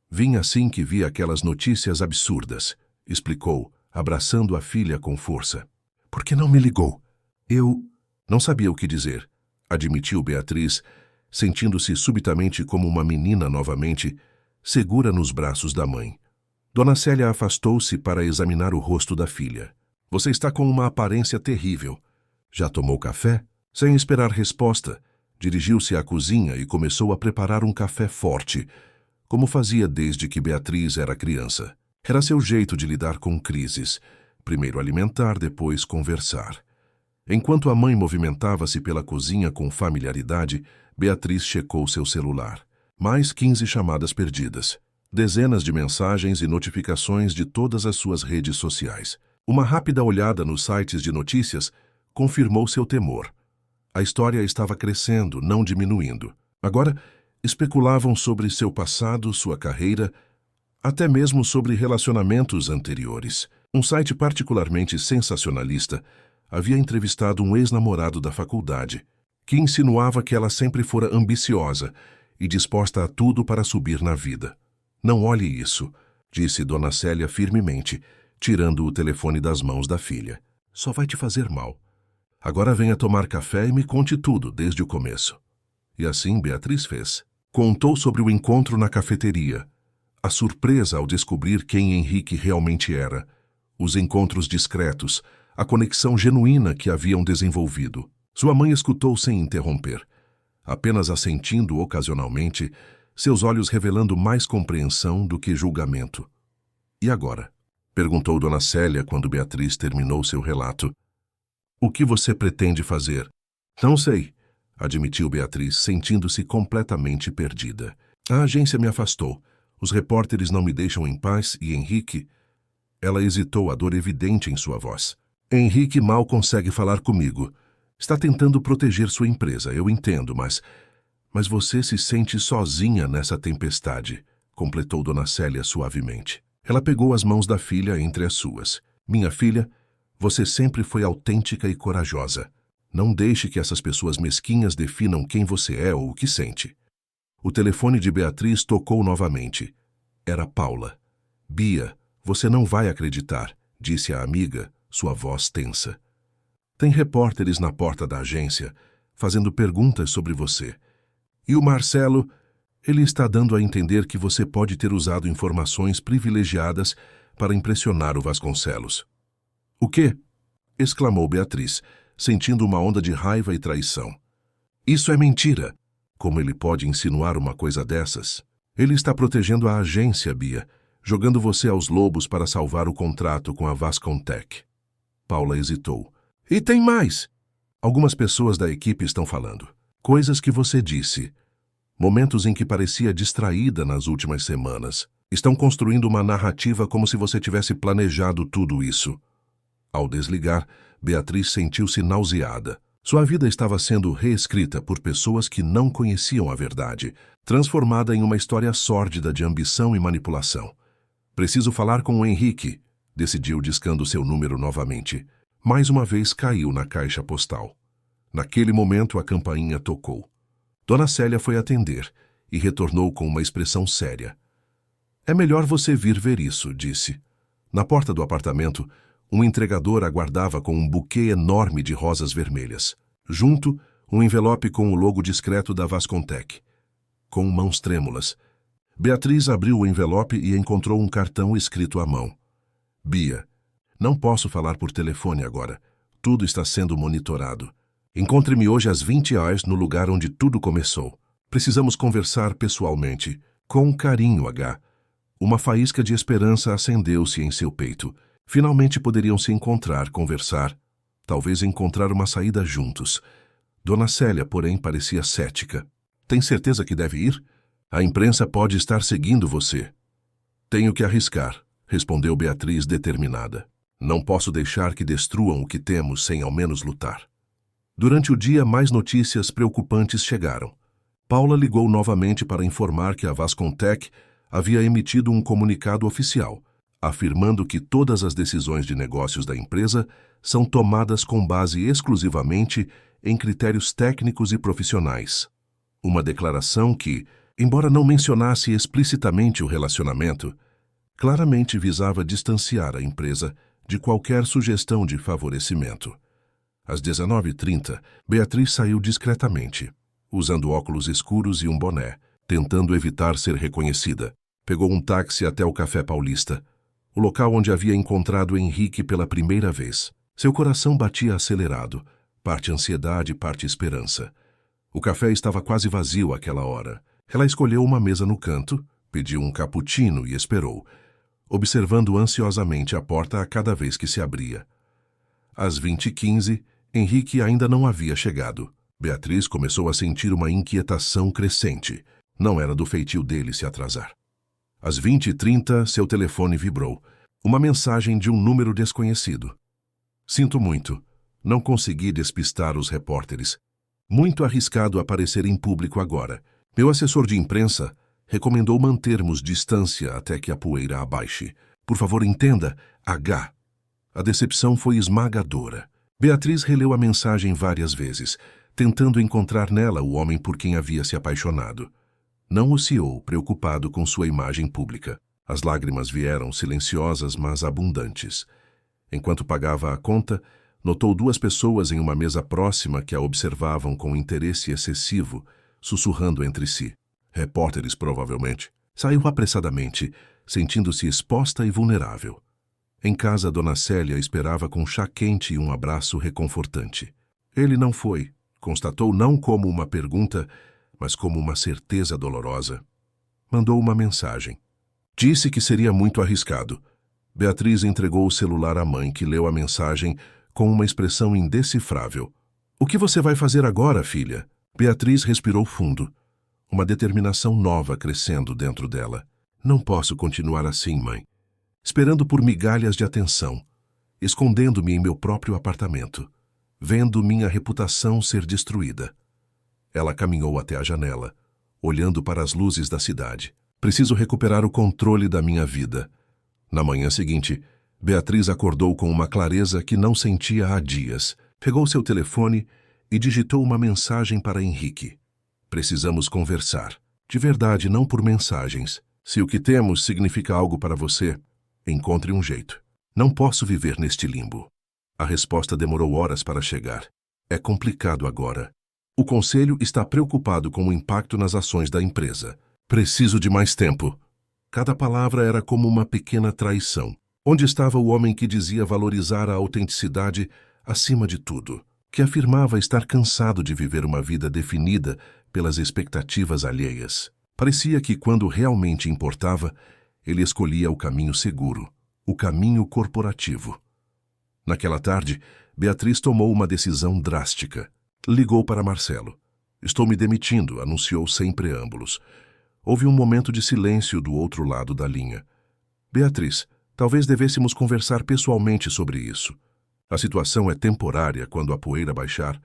Vim assim que vi aquelas notícias absurdas, explicou, abraçando a filha com força. Por que não me ligou? Eu não sabia o que dizer, admitiu Beatriz, sentindo-se subitamente como uma menina novamente, segura nos braços da mãe. Dona Célia afastou-se para examinar o rosto da filha. Você está com uma aparência terrível. Já tomou café? Sem esperar resposta, dirigiu-se à cozinha e começou a preparar um café forte, como fazia desde que Beatriz era criança. Era seu jeito de lidar com crises. Primeiro alimentar, depois conversar. Enquanto a mãe movimentava-se pela cozinha com familiaridade, Beatriz checou seu celular. Mais 15 chamadas perdidas. Dezenas de mensagens e notificações de todas as suas redes sociais. Uma rápida olhada nos sites de notícias confirmou seu temor. A história estava crescendo, não diminuindo. Agora, especulavam sobre seu passado, sua carreira, até mesmo sobre relacionamentos anteriores. Um site particularmente sensacionalista havia entrevistado um ex-namorado da faculdade, que insinuava que ela sempre fora ambiciosa e disposta a tudo para subir na vida. Não olhe isso, disse Dona Célia firmemente, tirando o telefone das mãos da filha. Só vai te fazer mal. Agora venha tomar café e me conte tudo, desde o começo. E assim Beatriz fez. Contou sobre o encontro na cafeteria, a surpresa ao descobrir quem Henrique realmente era, os encontros discretos, a conexão genuína que haviam desenvolvido. Sua mãe escutou sem interromper, apenas assentindo ocasionalmente, seus olhos revelando mais compreensão do que julgamento. E agora? Perguntou Dona Célia quando Beatriz terminou seu relato. O que você pretende fazer? Não sei, admitiu Beatriz, sentindo-se completamente perdida. A agência me afastou. Os repórteres não me deixam em paz e Henrique... Ela hesitou, a dor evidente em sua voz. Henrique mal consegue falar comigo. Está tentando proteger sua empresa, eu entendo, mas você se sente sozinha nessa tempestade, completou Dona Célia suavemente. Ela pegou as mãos da filha entre as suas. Minha filha, você sempre foi autêntica e corajosa. Não deixe que essas pessoas mesquinhas definam quem você é ou o que sente. O telefone de Beatriz tocou novamente. Era Paula. Bia, você não vai acreditar, disse a amiga, sua voz tensa. Tem repórteres na porta da agência, fazendo perguntas sobre você. E o Marcelo, ele está dando a entender que você pode ter usado informações privilegiadas para impressionar o Vasconcelos. O quê? Exclamou Beatriz, sentindo uma onda de raiva e traição. Isso é mentira. Como ele pode insinuar uma coisa dessas? Ele está protegendo a agência, Bia, jogando você aos lobos para salvar o contrato com a Vascontech. Paula hesitou. E tem mais. Algumas pessoas da equipe estão falando. Coisas que você disse. Momentos em que parecia distraída nas últimas semanas. Estão construindo uma narrativa como se você tivesse planejado tudo isso. Ao desligar, Beatriz sentiu-se nauseada. Sua vida estava sendo reescrita por pessoas que não conheciam a verdade, transformada em uma história sórdida de ambição e manipulação. Preciso falar com o Henrique, decidiu discando seu número novamente. Mais uma vez caiu na caixa postal. Naquele momento a campainha tocou. Dona Célia foi atender e retornou com uma expressão séria. É melhor você vir ver isso, disse. Na porta do apartamento, um entregador aguardava com um buquê enorme de rosas vermelhas. Junto, um envelope com o logo discreto da Vascontech. Com mãos trêmulas, Beatriz abriu o envelope e encontrou um cartão escrito à mão. Bia, não posso falar por telefone agora. Tudo está sendo monitorado. Encontre-me hoje às 20 horas no lugar onde tudo começou. Precisamos conversar pessoalmente. Com carinho, H. Uma faísca de esperança acendeu-se em seu peito. Finalmente poderiam se encontrar, conversar. Talvez encontrar uma saída juntos. Dona Célia, porém, parecia cética. Tem certeza que deve ir? A imprensa pode estar seguindo você. Tenho que arriscar, respondeu Beatriz determinada. Não posso deixar que destruam o que temos sem ao menos lutar. Durante o dia, mais notícias preocupantes chegaram. Paula ligou novamente para informar que a Vascontech havia emitido um comunicado oficial, afirmando que todas as decisões de negócios da empresa são tomadas com base exclusivamente em critérios técnicos e profissionais. Uma declaração que, embora não mencionasse explicitamente o relacionamento, claramente visava distanciar a empresa de qualquer sugestão de favorecimento. Às 19h30, Beatriz saiu discretamente, usando óculos escuros e um boné, tentando evitar ser reconhecida. Pegou um táxi até o Café Paulista, o local onde havia encontrado Henrique pela primeira vez. Seu coração batia acelerado, parte ansiedade, parte esperança. O café estava quase vazio àquela hora. Ela escolheu uma mesa no canto, pediu um cappuccino e esperou, observando ansiosamente a porta a cada vez que se abria. Às 20h15, Henrique ainda não havia chegado. Beatriz começou a sentir uma inquietação crescente. Não era do feitio dele se atrasar. Às 20h30, seu telefone vibrou. Uma mensagem de um número desconhecido. Sinto muito. Não consegui despistar os repórteres. Muito arriscado aparecer em público agora. Meu assessor de imprensa recomendou mantermos distância até que a poeira abaixe. Por favor, entenda, H. A decepção foi esmagadora. Beatriz releu a mensagem várias vezes, tentando encontrar nela o homem por quem havia se apaixonado. Não ociou, preocupado com sua imagem pública. As lágrimas vieram silenciosas, mas abundantes. Enquanto pagava a conta, notou duas pessoas em uma mesa próxima que a observavam com interesse excessivo, sussurrando entre si. Repórteres, provavelmente. Saiu apressadamente, sentindo-se exposta e vulnerável. Em casa, Dona Célia esperava com chá quente e um abraço reconfortante. Ele não foi, constatou não como uma pergunta, mas como uma certeza dolorosa. Mandou uma mensagem. Disse que seria muito arriscado. Beatriz entregou o celular à mãe, que leu a mensagem com uma expressão indecifrável. O que você vai fazer agora, filha? Beatriz respirou fundo. Uma determinação nova crescendo dentro dela. Não posso continuar assim, mãe. Esperando por migalhas de atenção, escondendo-me em meu próprio apartamento, vendo minha reputação ser destruída. Ela caminhou até a janela, olhando para as luzes da cidade. Preciso recuperar o controle da minha vida. Na manhã seguinte, Beatriz acordou com uma clareza que não sentia há dias. Pegou seu telefone e digitou uma mensagem para Henrique. Precisamos conversar. De verdade, não por mensagens. Se o que temos significa algo para você, encontre um jeito. Não posso viver neste limbo. A resposta demorou horas para chegar. É complicado agora. O conselho está preocupado com o impacto nas ações da empresa. Preciso de mais tempo. Cada palavra era como uma pequena traição. Onde estava o homem que dizia valorizar a autenticidade acima de tudo? Que afirmava estar cansado de viver uma vida definida pelas expectativas alheias. Parecia que, quando realmente importava, ele escolhia o caminho seguro, o caminho corporativo. Naquela tarde, Beatriz tomou uma decisão drástica. Ligou para Marcelo. Estou me demitindo, anunciou sem preâmbulos. Houve um momento de silêncio do outro lado da linha. Beatriz, talvez devêssemos conversar pessoalmente sobre isso. A situação é temporária quando a poeira baixar.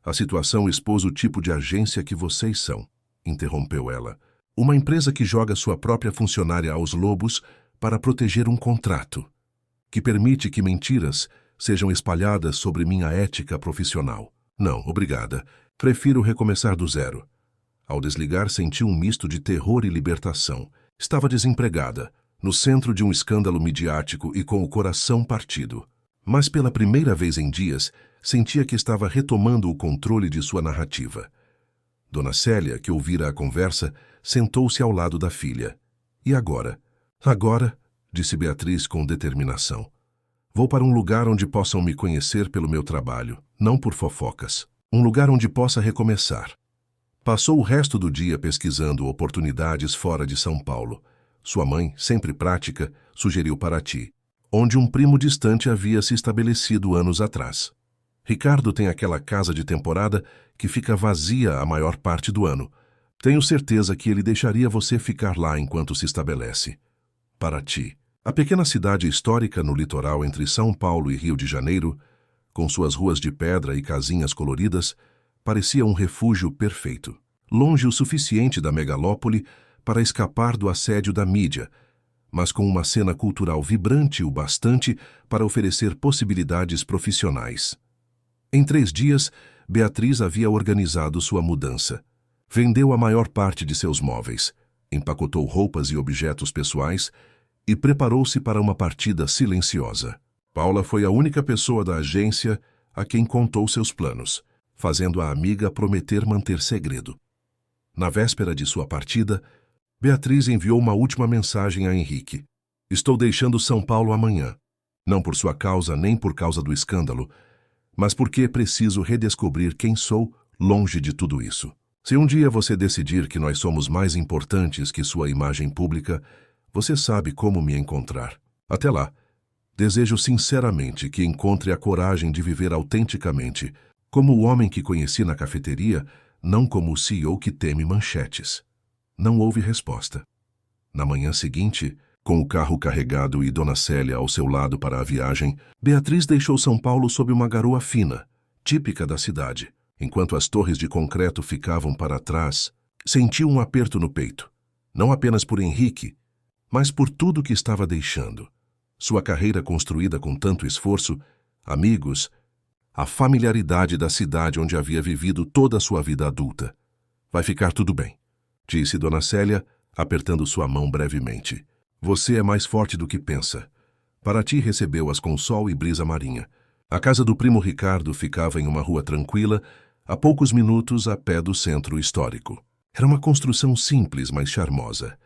A situação expôs o tipo de agência que vocês são, interrompeu ela. Uma empresa que joga sua própria funcionária aos lobos para proteger um contrato, que permite que mentiras sejam espalhadas sobre minha ética profissional. Não, obrigada. Prefiro recomeçar do zero. Ao desligar, senti um misto de terror e libertação. Estava desempregada, no centro de um escândalo midiático e com o coração partido. Mas pela primeira vez em dias, sentia que estava retomando o controle de sua narrativa. Dona Célia, que ouvira a conversa, sentou-se ao lado da filha. E agora? Agora, disse Beatriz com determinação. Vou para um lugar onde possam me conhecer pelo meu trabalho, não por fofocas. Um lugar onde possa recomeçar. Passou o resto do dia pesquisando oportunidades fora de São Paulo. Sua mãe, sempre prática, sugeriu Paraty, onde um primo distante havia se estabelecido anos atrás. Ricardo tem aquela casa de temporada que fica vazia a maior parte do ano. Tenho certeza que ele deixaria você ficar lá enquanto se estabelece. Paraty. A pequena cidade histórica no litoral entre São Paulo e Rio de Janeiro, com suas ruas de pedra e casinhas coloridas, parecia um refúgio perfeito. Longe o suficiente da megalópole para escapar do assédio da mídia, mas com uma cena cultural vibrante o bastante para oferecer possibilidades profissionais. Em 3 dias, Beatriz havia organizado sua mudança. Vendeu a maior parte de seus móveis, empacotou roupas e objetos pessoais e preparou-se para uma partida silenciosa. Paula foi a única pessoa da agência a quem contou seus planos, fazendo a amiga prometer manter segredo. Na véspera de sua partida, Beatriz enviou uma última mensagem a Henrique. Estou deixando São Paulo amanhã. Não por sua causa nem por causa do escândalo, mas porque preciso redescobrir quem sou longe de tudo isso. Se um dia você decidir que nós somos mais importantes que sua imagem pública, você sabe como me encontrar. Até lá, desejo sinceramente que encontre a coragem de viver autenticamente, como o homem que conheci na cafeteria, não como o CEO que teme manchetes. Não houve resposta. Na manhã seguinte, com o carro carregado e Dona Célia ao seu lado para a viagem, Beatriz deixou São Paulo sob uma garoa fina, típica da cidade. Enquanto as torres de concreto ficavam para trás, sentiu um aperto no peito. Não apenas por Henrique, mas por tudo que estava deixando. Sua carreira construída com tanto esforço, amigos, a familiaridade da cidade onde havia vivido toda a sua vida adulta. Vai ficar tudo bem, disse Dona Célia, apertando sua mão brevemente. Você é mais forte do que pensa. Paraty recebeu-as com sol e brisa marinha. A casa do primo Ricardo ficava em uma rua tranquila, a poucos minutos a pé do centro histórico. Era uma construção simples, mas charmosa,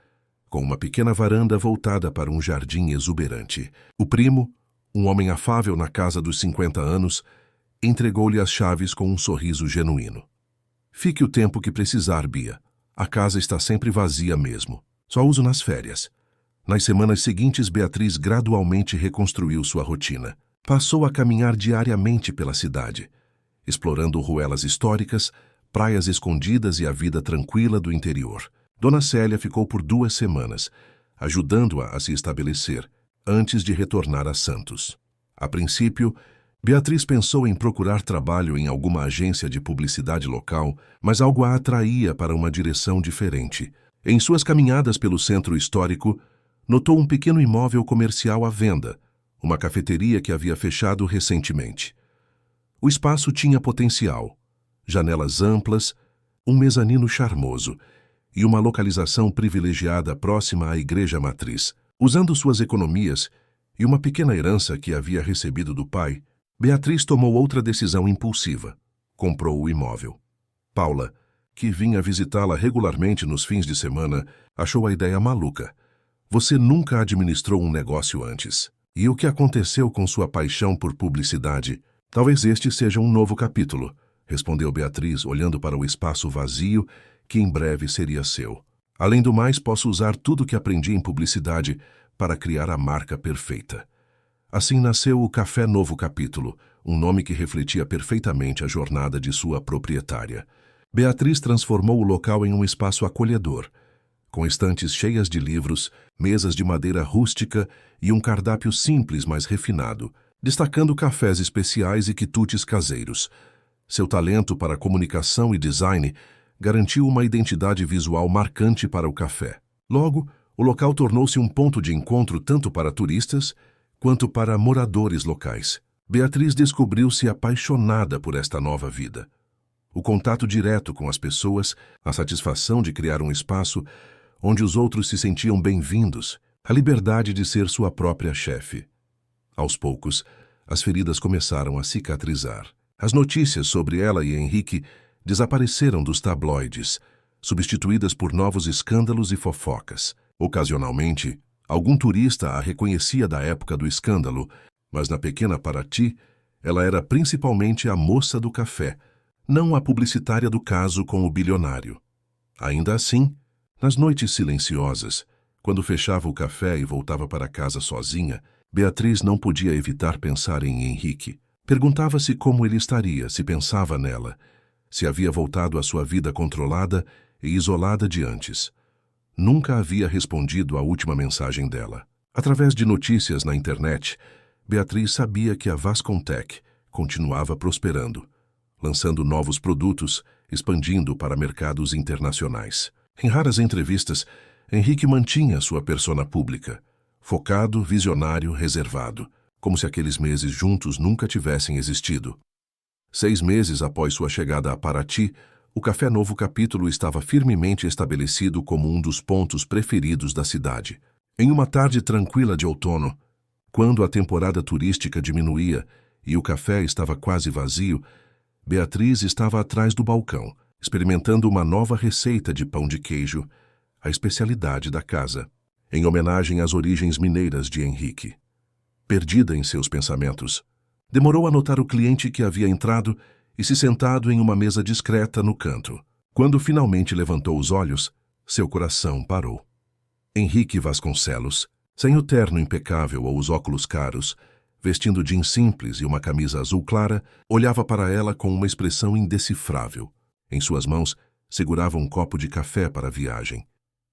com uma pequena varanda voltada para um jardim exuberante. O primo, um homem afável na casa dos 50 anos, entregou-lhe as chaves com um sorriso genuíno. Fique o tempo que precisar, Bia. A casa está sempre vazia mesmo. Só uso nas férias. Nas semanas seguintes, Beatriz gradualmente reconstruiu sua rotina. Passou a caminhar diariamente pela cidade, explorando ruelas históricas, praias escondidas e a vida tranquila do interior. Dona Célia ficou por 2 semanas, ajudando-a a se estabelecer, antes de retornar a Santos. A princípio, Beatriz pensou em procurar trabalho em alguma agência de publicidade local, mas algo a atraía para uma direção diferente. Em suas caminhadas pelo centro histórico, notou um pequeno imóvel comercial à venda, uma cafeteria que havia fechado recentemente. O espaço tinha potencial, janelas amplas, um mezanino charmoso e uma localização privilegiada próxima à igreja matriz. Usando suas economias e uma pequena herança que havia recebido do pai, Beatriz tomou outra decisão impulsiva. Comprou o imóvel. Paula, que vinha visitá-la regularmente nos fins de semana, achou a ideia maluca. Você nunca administrou um negócio antes. E o que aconteceu com sua paixão por publicidade? Talvez este seja um novo capítulo, respondeu Beatriz, olhando para o espaço vazio que em breve seria seu. Além do mais, posso usar tudo o que aprendi em publicidade para criar a marca perfeita. Assim nasceu o Café Novo Capítulo, um nome que refletia perfeitamente a jornada de sua proprietária. Beatriz transformou o local em um espaço acolhedor, com estantes cheias de livros, mesas de madeira rústica e um cardápio simples, mas refinado, destacando cafés especiais e quitutes caseiros. Seu talento para comunicação e design garantiu uma identidade visual marcante para o café. Logo, o local tornou-se um ponto de encontro tanto para turistas quanto para moradores locais. Beatriz descobriu-se apaixonada por esta nova vida. O contato direto com as pessoas, a satisfação de criar um espaço onde os outros se sentiam bem-vindos, a liberdade de ser sua própria chefe. Aos poucos, as feridas começaram a cicatrizar. As notícias sobre ela e Henrique desapareceram dos tabloides, substituídas por novos escândalos e fofocas. Ocasionalmente, algum turista a reconhecia da época do escândalo, mas na pequena Paraty, ela era principalmente a moça do café, não a publicitária do caso com o bilionário. Ainda assim, nas noites silenciosas, quando fechava o café e voltava para casa sozinha, Beatriz não podia evitar pensar em Henrique. Perguntava-se como ele estaria, se pensava nela, se havia voltado à sua vida controlada e isolada de antes. Nunca havia respondido à última mensagem dela. Através de notícias na internet, Beatriz sabia que a Vascontech continuava prosperando, lançando novos produtos, expandindo para mercados internacionais. Em raras entrevistas, Henrique mantinha sua persona pública, focado, visionário, reservado, como se aqueles meses juntos nunca tivessem existido. 6 meses após sua chegada a Paraty, o Café Novo Capítulo estava firmemente estabelecido como um dos pontos preferidos da cidade. Em uma tarde tranquila de outono, quando a temporada turística diminuía e o café estava quase vazio, Beatriz estava atrás do balcão, experimentando uma nova receita de pão de queijo, a especialidade da casa, em homenagem às origens mineiras de Henrique. Perdida em seus pensamentos, demorou a notar o cliente que havia entrado e se sentado em uma mesa discreta no canto. Quando finalmente levantou os olhos, seu coração parou. Henrique Vasconcelos, sem o terno impecável ou os óculos caros, vestindo jeans simples e uma camisa azul clara, olhava para ela com uma expressão indecifrável. Em suas mãos, segurava um copo de café para a viagem.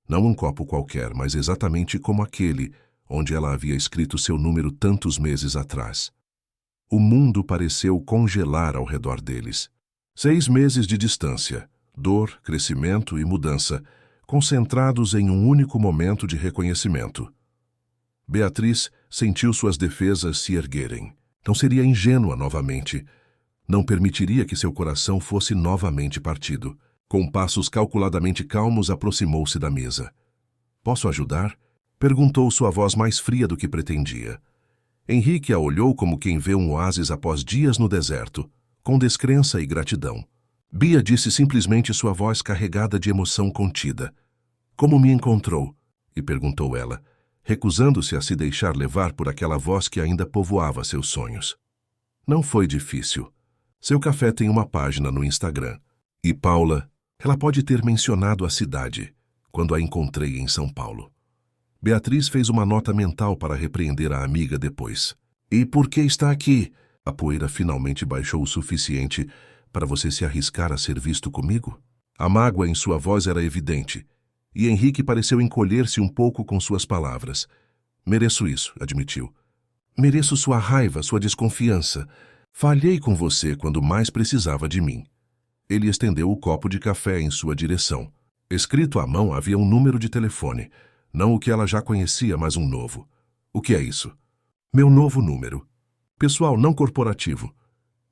Não um copo qualquer, mas exatamente como aquele onde ela havia escrito seu número tantos meses atrás. O mundo pareceu congelar ao redor deles. 6 meses de distância, dor, crescimento e mudança, concentrados em um único momento de reconhecimento. Beatriz sentiu suas defesas se erguerem. Não seria ingênua novamente. Não permitiria que seu coração fosse novamente partido. Com passos calculadamente calmos, aproximou-se da mesa. "Posso ajudar?" perguntou sua voz mais fria do que pretendia. Henrique a olhou como quem vê um oásis após dias no deserto, com descrença e gratidão. Bia disse simplesmente, sua voz carregada de emoção contida. "Como me encontrou?" e perguntou ela, recusando-se a se deixar levar por aquela voz que ainda povoava seus sonhos. Não foi difícil. Seu café tem uma página no Instagram. E Paula, ela pode ter mencionado a cidade, quando a encontrei em São Paulo. Beatriz fez uma nota mental para repreender a amiga depois. "E por que está aqui?" A poeira finalmente baixou o suficiente para você se arriscar a ser visto comigo? A mágoa em sua voz era evidente, e Henrique pareceu encolher-se um pouco com suas palavras. "Mereço isso", admitiu. "Mereço sua raiva, sua desconfiança. Falhei com você quando mais precisava de mim." Ele estendeu o copo de café em sua direção. Escrito à mão havia um número de telefone. Não o que ela já conhecia, mas um novo. "O que é isso?" "Meu novo número. Pessoal, não corporativo."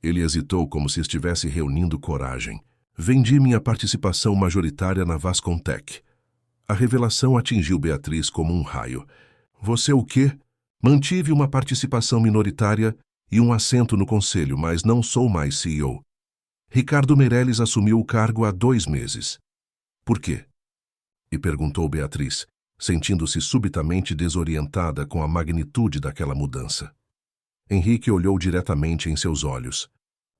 Ele hesitou como se estivesse reunindo coragem. "Vendi minha participação majoritária na Vascontech." A revelação atingiu Beatriz como um raio. "Você o quê?" "Mantive uma participação minoritária e um assento no conselho, mas não sou mais CEO. Ricardo Meirelles assumiu o cargo há 2 meses." "Por quê?" E perguntou Beatriz, sentindo-se subitamente desorientada com a magnitude daquela mudança. Henrique olhou diretamente em seus olhos,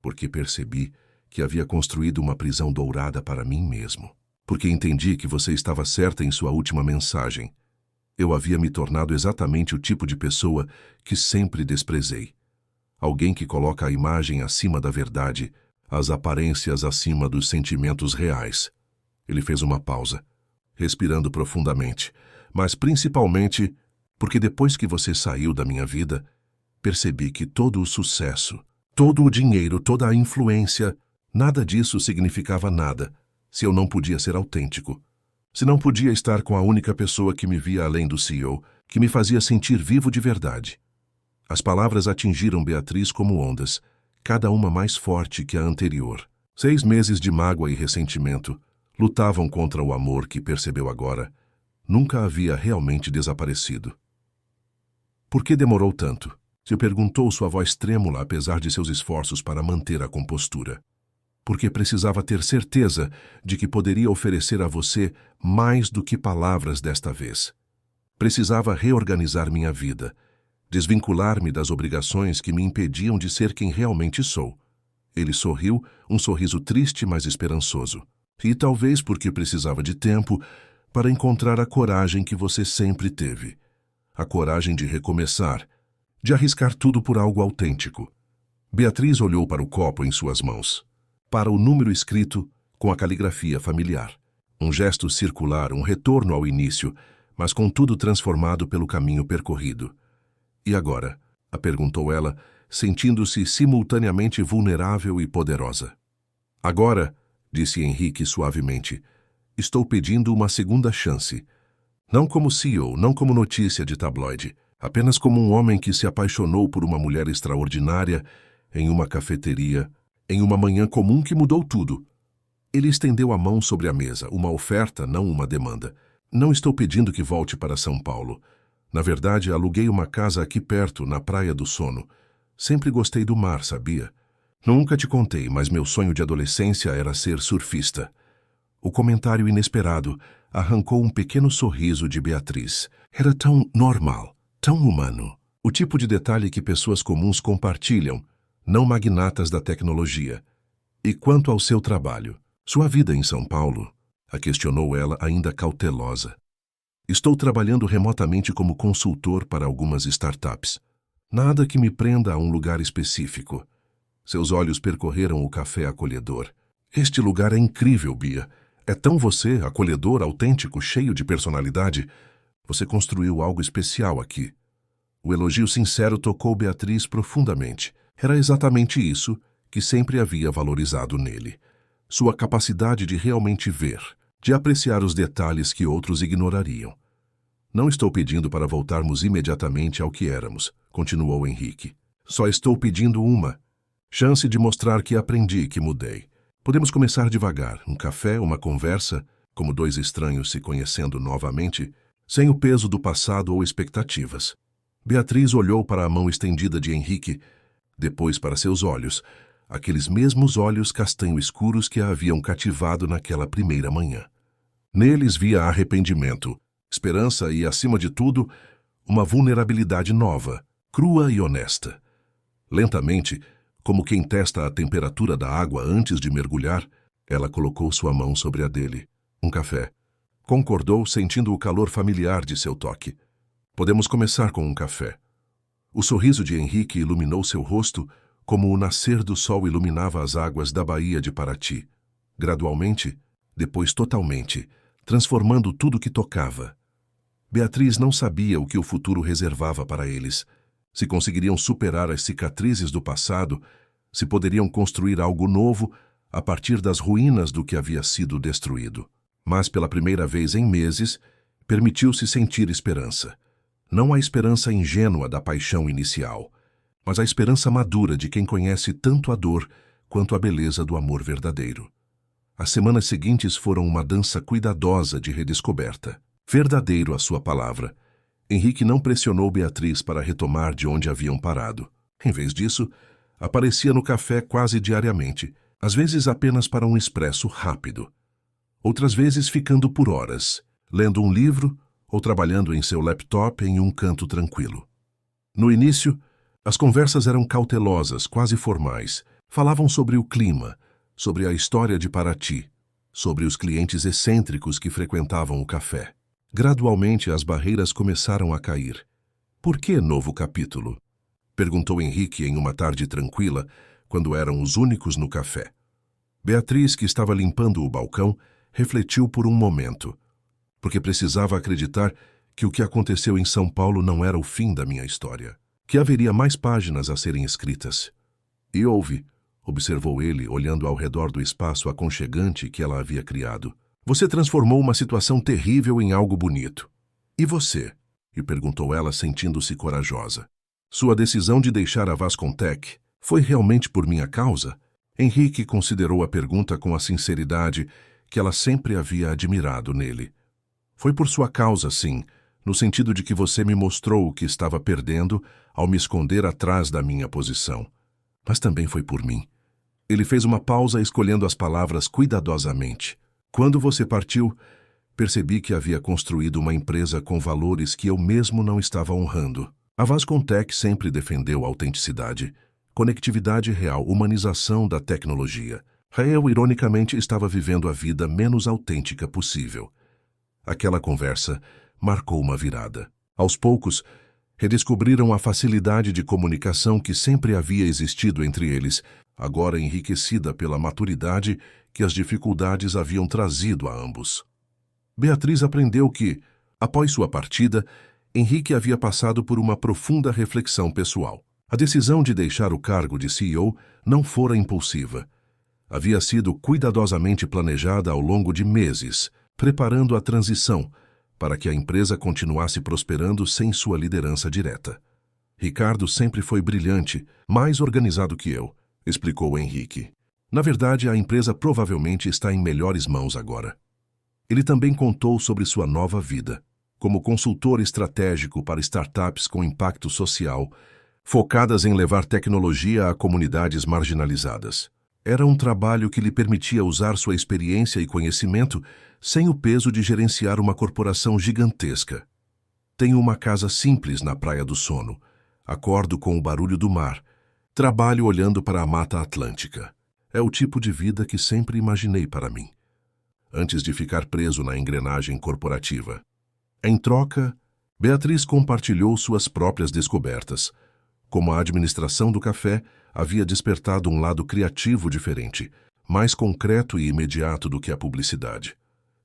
"Porque percebi que havia construído uma prisão dourada para mim mesmo. Porque entendi que você estava certa em sua última mensagem. Eu havia me tornado exatamente o tipo de pessoa que sempre desprezei. Alguém que coloca a imagem acima da verdade, as aparências acima dos sentimentos reais." Ele fez uma pausa, respirando profundamente, "mas principalmente porque depois que você saiu da minha vida, percebi que todo o sucesso, todo o dinheiro, toda a influência, nada disso significava nada se eu não podia ser autêntico. Se não podia estar com a única pessoa que me via além do CEO, que me fazia sentir vivo de verdade." As palavras atingiram Beatriz como ondas, cada uma mais forte que a anterior. 6 meses de mágoa e ressentimento lutavam contra o amor que percebeu agora nunca havia realmente desaparecido. "Por que demorou tanto?" se perguntou, sua voz trêmula apesar de seus esforços para manter a compostura. "Porque precisava ter certeza de que poderia oferecer a você mais do que palavras desta vez. Precisava reorganizar minha vida, desvincular-me das obrigações que me impediam de ser quem realmente sou." Ele sorriu, um sorriso triste, mas esperançoso. "E talvez porque precisava de tempo para encontrar a coragem que você sempre teve. A coragem de recomeçar, de arriscar tudo por algo autêntico." Beatriz olhou para o copo em suas mãos, para o número escrito com a caligrafia familiar. Um gesto circular, um retorno ao início, mas contudo transformado pelo caminho percorrido. "E agora?" a perguntou ela, sentindo-se simultaneamente vulnerável e poderosa. "Agora", disse Henrique suavemente, "estou pedindo uma segunda chance. Não como CEO, não como notícia de tabloide, apenas como um homem que se apaixonou por uma mulher extraordinária em uma cafeteria, em uma manhã comum que mudou tudo." Ele estendeu a mão sobre a mesa, uma oferta, não uma demanda. "Não estou pedindo que volte para São Paulo. Na verdade, aluguei uma casa aqui perto, na Praia do Sono. Sempre gostei do mar, sabia? Nunca te contei, mas meu sonho de adolescência era ser surfista." O comentário inesperado, arrancou um pequeno sorriso de Beatriz. Era tão normal, tão humano. O tipo de detalhe que pessoas comuns compartilham, não magnatas da tecnologia. E quanto ao seu trabalho? Sua vida em São Paulo? A questionou ela, ainda cautelosa. Estou trabalhando remotamente como consultor para algumas startups. Nada que me prenda a um lugar específico. Seus olhos percorreram o café acolhedor. Este lugar é incrível, Bia. É tão você, acolhedor, autêntico, cheio de personalidade. Você construiu algo especial aqui. O elogio sincero tocou Beatriz profundamente. Era exatamente isso que sempre havia valorizado nele. Sua capacidade de realmente ver, de apreciar os detalhes que outros ignorariam. Não estou pedindo para voltarmos imediatamente ao que éramos, continuou Henrique. Só estou pedindo uma chance de mostrar que aprendi, que mudei. Podemos começar devagar, um café, uma conversa, como dois estranhos se conhecendo novamente, sem o peso do passado ou expectativas. Beatriz olhou para a mão estendida de Henrique, depois para seus olhos, aqueles mesmos olhos castanho escuros que a haviam cativado naquela primeira manhã. Neles via arrependimento, esperança e, acima de tudo, uma vulnerabilidade nova, crua e honesta. Lentamente, como quem testa a temperatura da água antes de mergulhar, ela colocou sua mão sobre a dele. Um café. Concordou, sentindo o calor familiar de seu toque. Podemos começar com um café. O sorriso de Henrique iluminou seu rosto como o nascer do sol iluminava as águas da Baía de Paraty. Gradualmente, depois totalmente, transformando tudo que tocava. Beatriz não sabia o que o futuro reservava para eles. Se conseguiriam superar as cicatrizes do passado, se poderiam construir algo novo a partir das ruínas do que havia sido destruído. Mas, pela primeira vez em meses, permitiu-se sentir esperança. Não a esperança ingênua da paixão inicial, mas a esperança madura de quem conhece tanto a dor quanto a beleza do amor verdadeiro. As semanas seguintes foram uma dança cuidadosa de redescoberta. Verdadeiro a sua palavra. Henrique não pressionou Beatriz para retomar de onde haviam parado. Em vez disso, aparecia no café quase diariamente, às vezes apenas para um expresso rápido. Outras vezes ficando por horas, lendo um livro ou trabalhando em seu laptop em um canto tranquilo. No início, as conversas eram cautelosas, quase formais. Falavam sobre o clima, sobre a história de Paraty, sobre os clientes excêntricos que frequentavam o café. Gradualmente, as barreiras começaram a cair. Por que novo capítulo? Perguntou Henrique em uma tarde tranquila, quando eram os únicos no café. Beatriz, que estava limpando o balcão, refletiu por um momento, porque precisava acreditar que o que aconteceu em São Paulo não era o fim da minha história, que haveria mais páginas a serem escritas. E houve, observou ele, olhando ao redor do espaço aconchegante que ela havia criado. Você transformou uma situação terrível em algo bonito. E você? E perguntou ela, sentindo-se corajosa. Sua decisão de deixar a Vascontech foi realmente por minha causa? Henrique considerou a pergunta com a sinceridade que ela sempre havia admirado nele. Foi por sua causa, sim, no sentido de que você me mostrou o que estava perdendo ao me esconder atrás da minha posição. Mas também foi por mim. Ele fez uma pausa, escolhendo as palavras cuidadosamente. Quando você partiu, percebi que havia construído uma empresa com valores que eu mesmo não estava honrando. A Vascontech sempre defendeu a autenticidade, conectividade real, humanização da tecnologia. Eu, ironicamente, estava vivendo a vida menos autêntica possível. Aquela conversa marcou uma virada. Aos poucos, redescobriram a facilidade de comunicação que sempre havia existido entre eles, agora enriquecida pela maturidade que as dificuldades haviam trazido a ambos. Beatriz aprendeu que, após sua partida, Henrique havia passado por uma profunda reflexão pessoal. A decisão de deixar o cargo de CEO não fora impulsiva. Havia sido cuidadosamente planejada ao longo de meses, preparando a transição para que a empresa continuasse prosperando sem sua liderança direta. Ricardo sempre foi brilhante, mais organizado que eu, explicou Henrique. Na verdade, a empresa provavelmente está em melhores mãos agora. Ele também contou sobre sua nova vida, como consultor estratégico para startups com impacto social, focadas em levar tecnologia a comunidades marginalizadas. Era um trabalho que lhe permitia usar sua experiência e conhecimento sem o peso de gerenciar uma corporação gigantesca. Tenho uma casa simples na Praia do Sono. Acordo com o barulho do mar. Trabalho olhando para a Mata Atlântica. É o tipo de vida que sempre imaginei para mim, antes de ficar preso na engrenagem corporativa. Em troca, Beatriz compartilhou suas próprias descobertas. Como a administração do café havia despertado um lado criativo diferente, mais concreto e imediato do que a publicidade.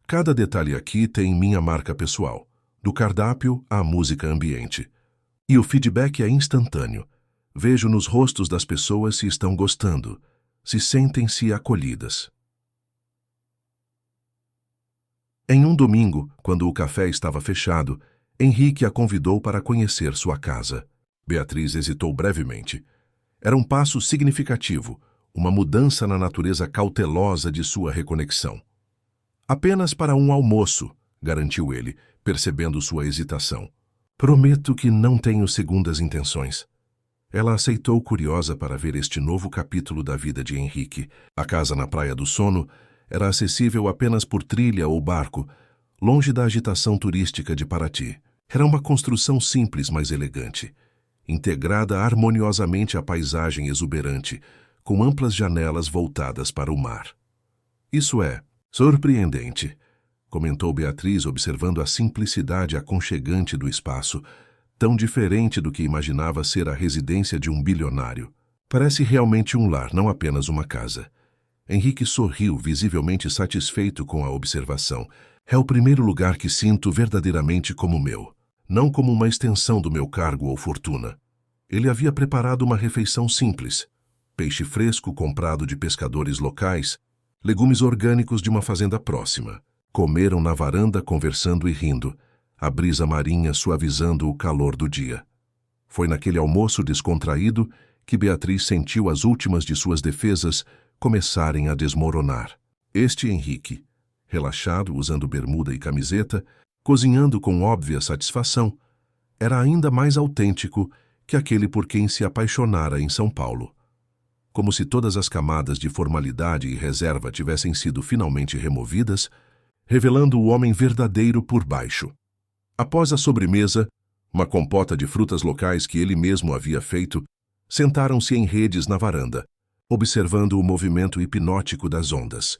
Cada detalhe aqui tem minha marca pessoal, do cardápio à música ambiente. E o feedback é instantâneo. Vejo nos rostos das pessoas se estão gostando, se sentem-se acolhidas. Em um domingo, quando o café estava fechado, Henrique a convidou para conhecer sua casa. Beatriz hesitou brevemente. Era um passo significativo, uma mudança na natureza cautelosa de sua reconexão. Apenas para um almoço, garantiu ele, percebendo sua hesitação. Prometo que não tenho segundas intenções. Ela aceitou curiosa para ver este novo capítulo da vida de Henrique. A casa na Praia do Sono era acessível apenas por trilha ou barco, longe da agitação turística de Paraty. Era uma construção simples, mas elegante, integrada harmoniosamente à paisagem exuberante, com amplas janelas voltadas para o mar. Isso é surpreendente, comentou Beatriz, observando a simplicidade aconchegante do espaço, tão diferente do que imaginava ser a residência de um bilionário. Parece realmente um lar, não apenas uma casa. Henrique sorriu, visivelmente satisfeito com a observação. É o primeiro lugar que sinto verdadeiramente como meu, não como uma extensão do meu cargo ou fortuna. Ele havia preparado uma refeição simples: peixe fresco comprado de pescadores locais, legumes orgânicos de uma fazenda próxima. Comeram na varanda conversando e rindo, a brisa marinha suavizando o calor do dia. Foi naquele almoço descontraído que Beatriz sentiu as últimas de suas defesas começarem a desmoronar. Este Henrique, relaxado, usando bermuda e camiseta, cozinhando com óbvia satisfação, era ainda mais autêntico que aquele por quem se apaixonara em São Paulo. Como se todas as camadas de formalidade e reserva tivessem sido finalmente removidas, revelando o homem verdadeiro por baixo. Após a sobremesa, uma compota de frutas locais que ele mesmo havia feito, sentaram-se em redes na varanda, observando o movimento hipnótico das ondas.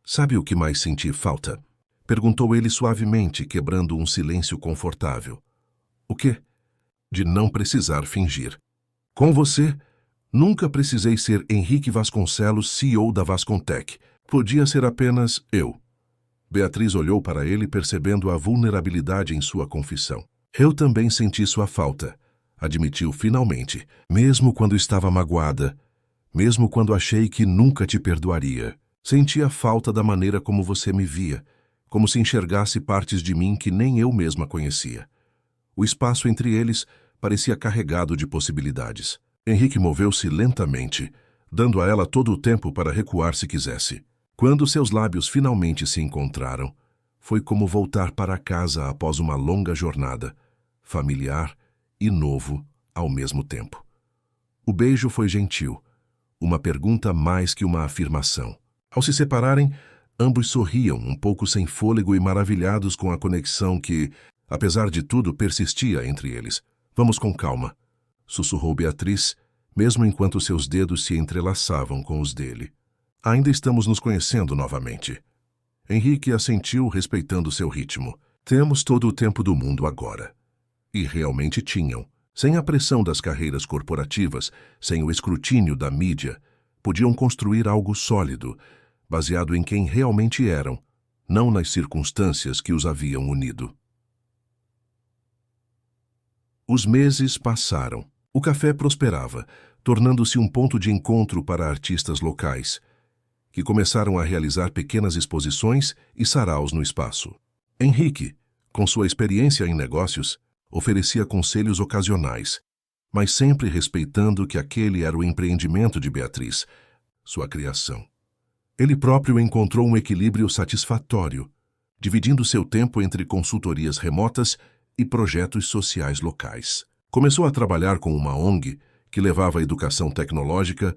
Sabe o que mais senti falta? Perguntou ele suavemente, quebrando um silêncio confortável. O quê? De não precisar fingir. Com você, nunca precisei ser Henrique Vasconcelos, CEO da Vascontec. Podia ser apenas eu. Beatriz olhou para ele, percebendo a vulnerabilidade em sua confissão. Eu também senti sua falta, admitiu finalmente, mesmo quando estava magoada, mesmo quando achei que nunca te perdoaria. Senti a falta da maneira como você me via, como se enxergasse partes de mim que nem eu mesma conhecia. O espaço entre eles parecia carregado de possibilidades. Henrique moveu-se lentamente, dando a ela todo o tempo para recuar se quisesse. Quando seus lábios finalmente se encontraram, foi como voltar para casa após uma longa jornada, familiar e novo ao mesmo tempo. O beijo foi gentil, uma pergunta mais que uma afirmação. Ao se separarem, ambos sorriam, um pouco sem fôlego e maravilhados com a conexão que, apesar de tudo, persistia entre eles. Vamos com calma, sussurrou Beatriz, mesmo enquanto seus dedos se entrelaçavam com os dele. Ainda estamos nos conhecendo novamente. Henrique assentiu, respeitando seu ritmo. Temos todo o tempo do mundo agora. E realmente tinham. Sem a pressão das carreiras corporativas, sem o escrutínio da mídia, podiam construir algo sólido, baseado em quem realmente eram, não nas circunstâncias que os haviam unido. Os meses passaram. O café prosperava, tornando-se um ponto de encontro para artistas locais, que começaram a realizar pequenas exposições e saraus no espaço. Henrique, com sua experiência em negócios, oferecia conselhos ocasionais, mas sempre respeitando que aquele era o empreendimento de Beatriz, sua criação. Ele próprio encontrou um equilíbrio satisfatório, dividindo seu tempo entre consultorias remotas e projetos sociais locais. Começou a trabalhar com uma ONG que levava a educação tecnológica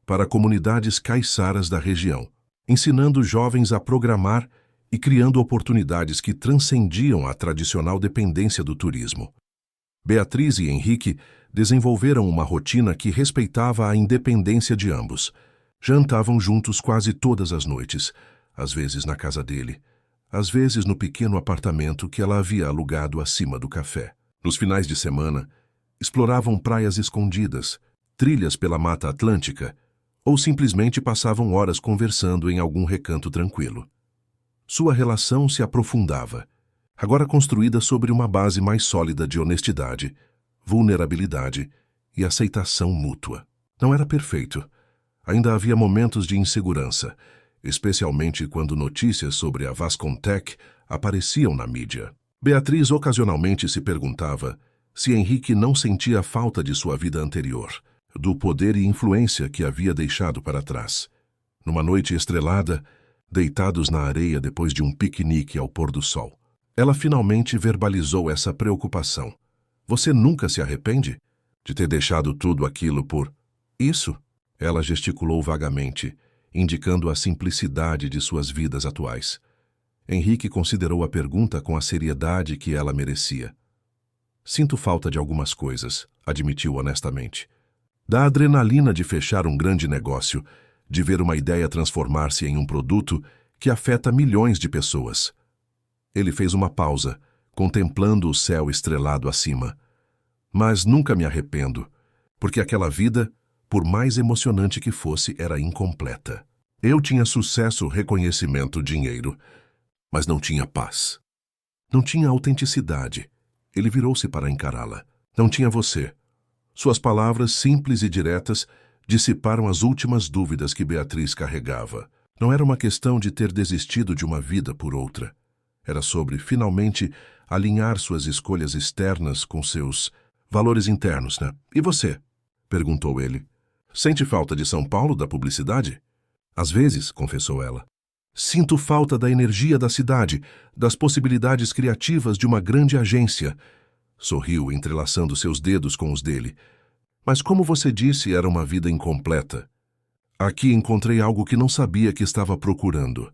para comunidades caiçaras da região, ensinando jovens a programar e criando oportunidades que transcendiam a tradicional dependência do turismo. Beatriz e Henrique desenvolveram uma rotina que respeitava a independência de ambos. Jantavam juntos quase todas as noites, às vezes na casa dele, às vezes no pequeno apartamento que ela havia alugado acima do café. Nos finais de semana, exploravam praias escondidas, trilhas pela Mata Atlântica, ou simplesmente passavam horas conversando em algum recanto tranquilo. Sua relação se aprofundava, agora construída sobre uma base mais sólida de honestidade, vulnerabilidade e aceitação mútua. Não era perfeito. Ainda havia momentos de insegurança, especialmente quando notícias sobre a Vascontec apareciam na mídia. Beatriz ocasionalmente se perguntava se Henrique não sentia falta de sua vida anterior, do poder e influência que havia deixado para trás. Numa noite estrelada, deitados na areia depois de um piquenique ao pôr do sol, ela finalmente verbalizou essa preocupação. Você nunca se arrepende de ter deixado tudo aquilo por isso? Ela gesticulou vagamente, indicando a simplicidade de suas vidas atuais. Henrique considerou a pergunta com a seriedade que ela merecia. Sinto falta de algumas coisas, admitiu honestamente. Da adrenalina de fechar um grande negócio, de ver uma ideia transformar-se em um produto que afeta milhões de pessoas. Ele fez uma pausa, contemplando o céu estrelado acima. Mas nunca me arrependo, porque aquela vida, por mais emocionante que fosse, era incompleta. Eu tinha sucesso, reconhecimento, dinheiro, mas não tinha paz. Não tinha autenticidade. Ele virou-se para encará-la. Não tinha você. Suas palavras, simples e diretas, dissiparam as últimas dúvidas que Beatriz carregava. Não era uma questão de ter desistido de uma vida por outra. Era sobre, finalmente, alinhar suas escolhas externas com seus valores internos, né? E você? Perguntou ele. Sente falta de São Paulo, da publicidade? Às vezes, confessou ela. Sinto falta da energia da cidade, das possibilidades criativas de uma grande agência. Sorriu, entrelaçando seus dedos com os dele. Mas como você disse, era uma vida incompleta. Aqui encontrei algo que não sabia que estava procurando.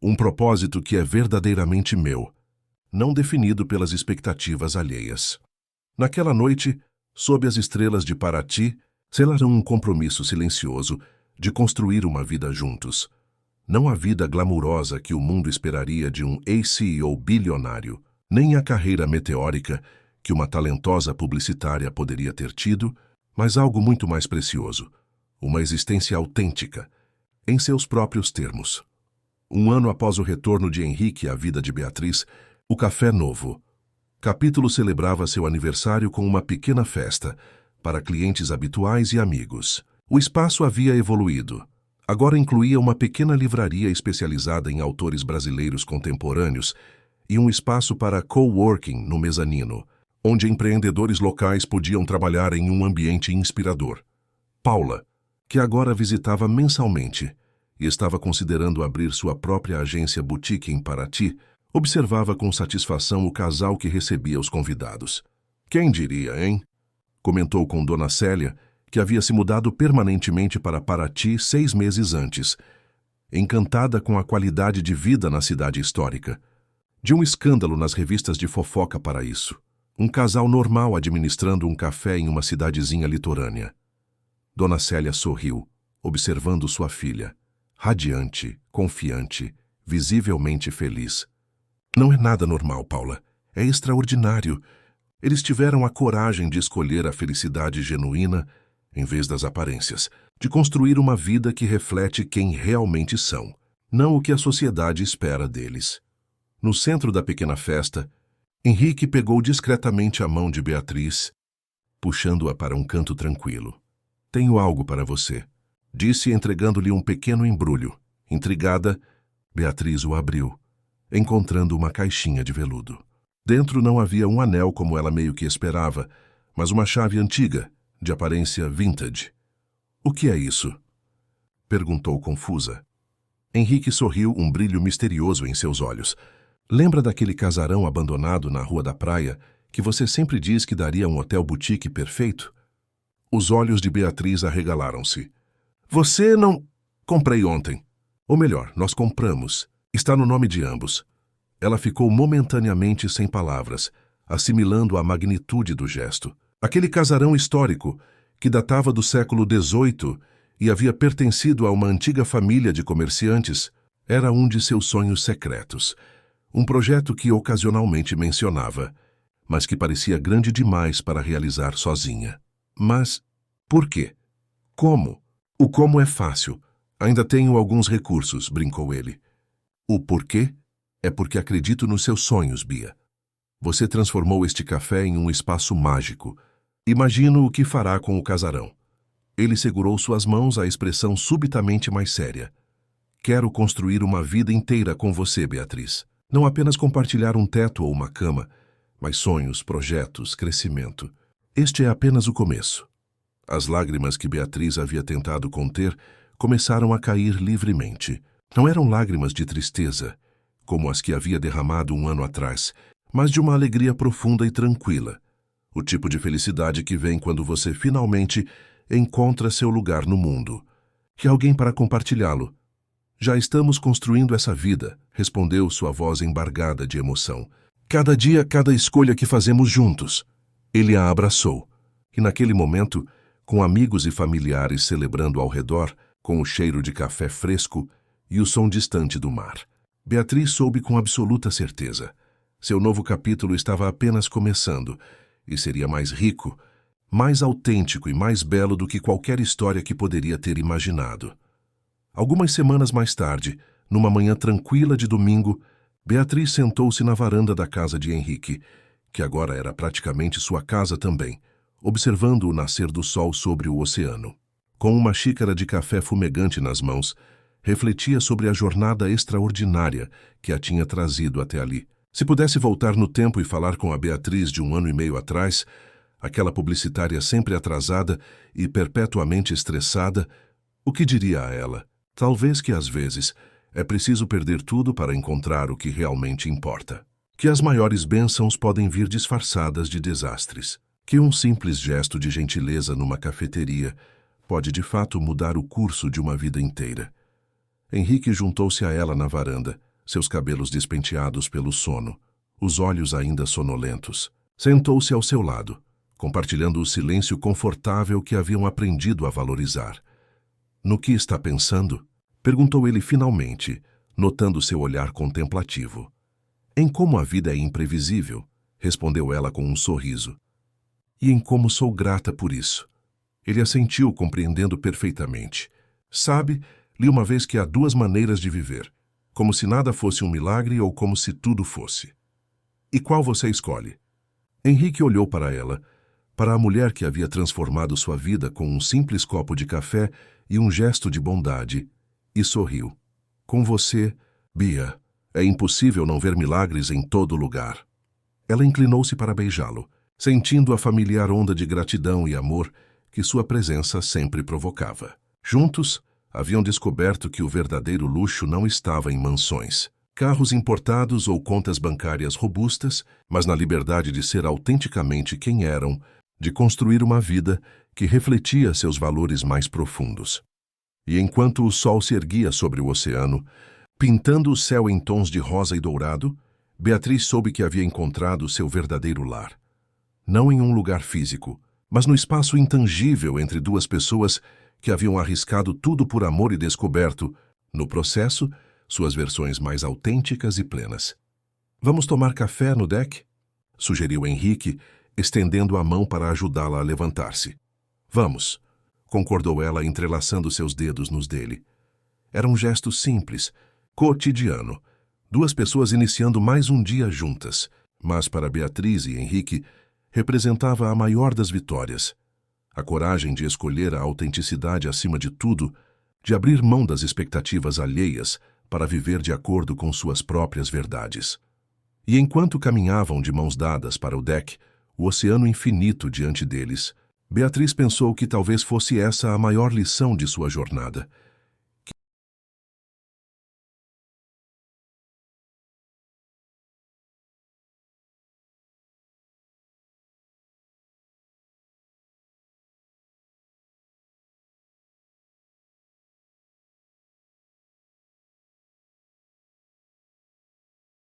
Um propósito que é verdadeiramente meu, não definido pelas expectativas alheias. Naquela noite, sob as estrelas de Paraty, selaram um compromisso silencioso de construir uma vida juntos. Não a vida glamurosa que o mundo esperaria de um ex-CEO bilionário, nem a carreira meteórica que uma talentosa publicitária poderia ter tido, mas algo muito mais precioso, uma existência autêntica, em seus próprios termos. Um ano após o retorno de Henrique à vida de Beatriz, o Café Novo. Capítulo celebrava seu aniversário com uma pequena festa, para clientes habituais e amigos. O espaço havia evoluído. Agora incluía uma pequena livraria especializada em autores brasileiros contemporâneos e um espaço para coworking no mezanino, onde empreendedores locais podiam trabalhar em um ambiente inspirador. Paula, que agora visitava mensalmente e estava considerando abrir sua própria agência boutique em Paraty, observava com satisfação o casal que recebia os convidados. Quem diria, hein? Comentou com Dona Célia, que havia se mudado permanentemente para Paraty 6 meses antes, encantada com a qualidade de vida na cidade histórica. De um escândalo nas revistas de fofoca para isso. Um casal normal administrando um café em uma cidadezinha litorânea. Dona Célia sorriu, observando sua filha, radiante, confiante, visivelmente feliz. Não é nada normal, Paula. É extraordinário. Eles tiveram a coragem de escolher a felicidade genuína em vez das aparências, de construir uma vida que reflete quem realmente são, não o que a sociedade espera deles. No centro da pequena festa, Henrique pegou discretamente a mão de Beatriz, puxando-a para um canto tranquilo. Tenho algo para você, disse entregando-lhe um pequeno embrulho. Intrigada, Beatriz o abriu, encontrando uma caixinha de veludo. Dentro não havia um anel como ela meio que esperava, mas uma chave antiga, de aparência vintage. O que é isso? Perguntou confusa. Henrique sorriu, um brilho misterioso em seus olhos. Lembra daquele casarão abandonado na Rua da Praia que você sempre diz que daria um hotel boutique perfeito? Os olhos de Beatriz arregalaram-se. Você não... Comprei ontem. Ou melhor, nós compramos. Está no nome de ambos. Ela ficou momentaneamente sem palavras, assimilando a magnitude do gesto. Aquele casarão histórico, que datava do século XVIII e havia pertencido a uma antiga família de comerciantes, era um de seus sonhos secretos. Um projeto que ocasionalmente mencionava, mas que parecia grande demais para realizar sozinha. Mas por quê? Como? O como é fácil. Ainda tenho alguns recursos, brincou ele. O porquê? É porque acredito nos seus sonhos, Bia. Você transformou este café em um espaço mágico. Imagino o que fará com o casarão. Ele segurou suas mãos, a expressão subitamente mais séria. Quero construir uma vida inteira com você, Beatriz. Não apenas compartilhar um teto ou uma cama, mas sonhos, projetos, crescimento. Este é apenas o começo. As lágrimas que Beatriz havia tentado conter começaram a cair livremente. Não eram lágrimas de tristeza, como as que havia derramado um ano atrás, mas de uma alegria profunda e tranquila. O tipo de felicidade que vem quando você finalmente encontra seu lugar no mundo. E alguém para compartilhá-lo. Já estamos construindo essa vida, respondeu sua voz embargada de emoção. Cada dia, cada escolha que fazemos juntos. Ele a abraçou. E naquele momento, com amigos e familiares celebrando ao redor, com o cheiro de café fresco e o som distante do mar, Beatriz soube com absoluta certeza. Seu novo capítulo estava apenas começando, e seria mais rico, mais autêntico e mais belo do que qualquer história que poderia ter imaginado. Algumas semanas mais tarde, numa manhã tranquila de domingo, Beatriz sentou-se na varanda da casa de Henrique, que agora era praticamente sua casa também, observando o nascer do sol sobre o oceano. Com uma xícara de café fumegante nas mãos, refletia sobre a jornada extraordinária que a tinha trazido até ali. Se pudesse voltar no tempo e falar com a Beatriz de 1 ano e meio atrás, aquela publicitária sempre atrasada e perpetuamente estressada, o que diria a ela? Talvez que, às vezes, é preciso perder tudo para encontrar o que realmente importa. Que as maiores bênçãos podem vir disfarçadas de desastres. Que um simples gesto de gentileza numa cafeteria pode, de fato, mudar o curso de uma vida inteira. Henrique juntou-se a ela na varanda, seus cabelos despenteados pelo sono, os olhos ainda sonolentos. Sentou-se ao seu lado, compartilhando o silêncio confortável que haviam aprendido a valorizar. No que está pensando? Perguntou ele finalmente, notando seu olhar contemplativo. Em como a vida é imprevisível, respondeu ela com um sorriso. E em como sou grata por isso. Ele assentiu, compreendendo perfeitamente. Sabe, li uma vez que há 2 maneiras de viver, como se nada fosse um milagre ou como se tudo fosse. E qual você escolhe? Henrique olhou para ela, para a mulher que havia transformado sua vida com um simples copo de café e um gesto de bondade, e sorriu. Com você, Bia, é impossível não ver milagres em todo lugar. Ela inclinou-se para beijá-lo, sentindo a familiar onda de gratidão e amor que sua presença sempre provocava. Juntos, haviam descoberto que o verdadeiro luxo não estava em mansões, carros importados ou contas bancárias robustas, mas na liberdade de ser autenticamente quem eram, de construir uma vida que refletia seus valores mais profundos. E enquanto o sol se erguia sobre o oceano, pintando o céu em tons de rosa e dourado, Beatriz soube que havia encontrado seu verdadeiro lar. Não em um lugar físico, mas no espaço intangível entre 2 pessoas que haviam arriscado tudo por amor e descoberto, no processo, suas versões mais autênticas e plenas. Vamos tomar café no deck? Sugeriu Henrique, estendendo a mão para ajudá-la a levantar-se. Vamos, concordou ela, entrelaçando seus dedos nos dele. Era um gesto simples, cotidiano. 2 pessoas iniciando mais um dia juntas, mas para Beatriz e Henrique representava a maior das vitórias. A coragem de escolher a autenticidade acima de tudo, de abrir mão das expectativas alheias para viver de acordo com suas próprias verdades. E enquanto caminhavam de mãos dadas para o deck, o oceano infinito diante deles, Beatriz pensou que talvez fosse essa a maior lição de sua jornada.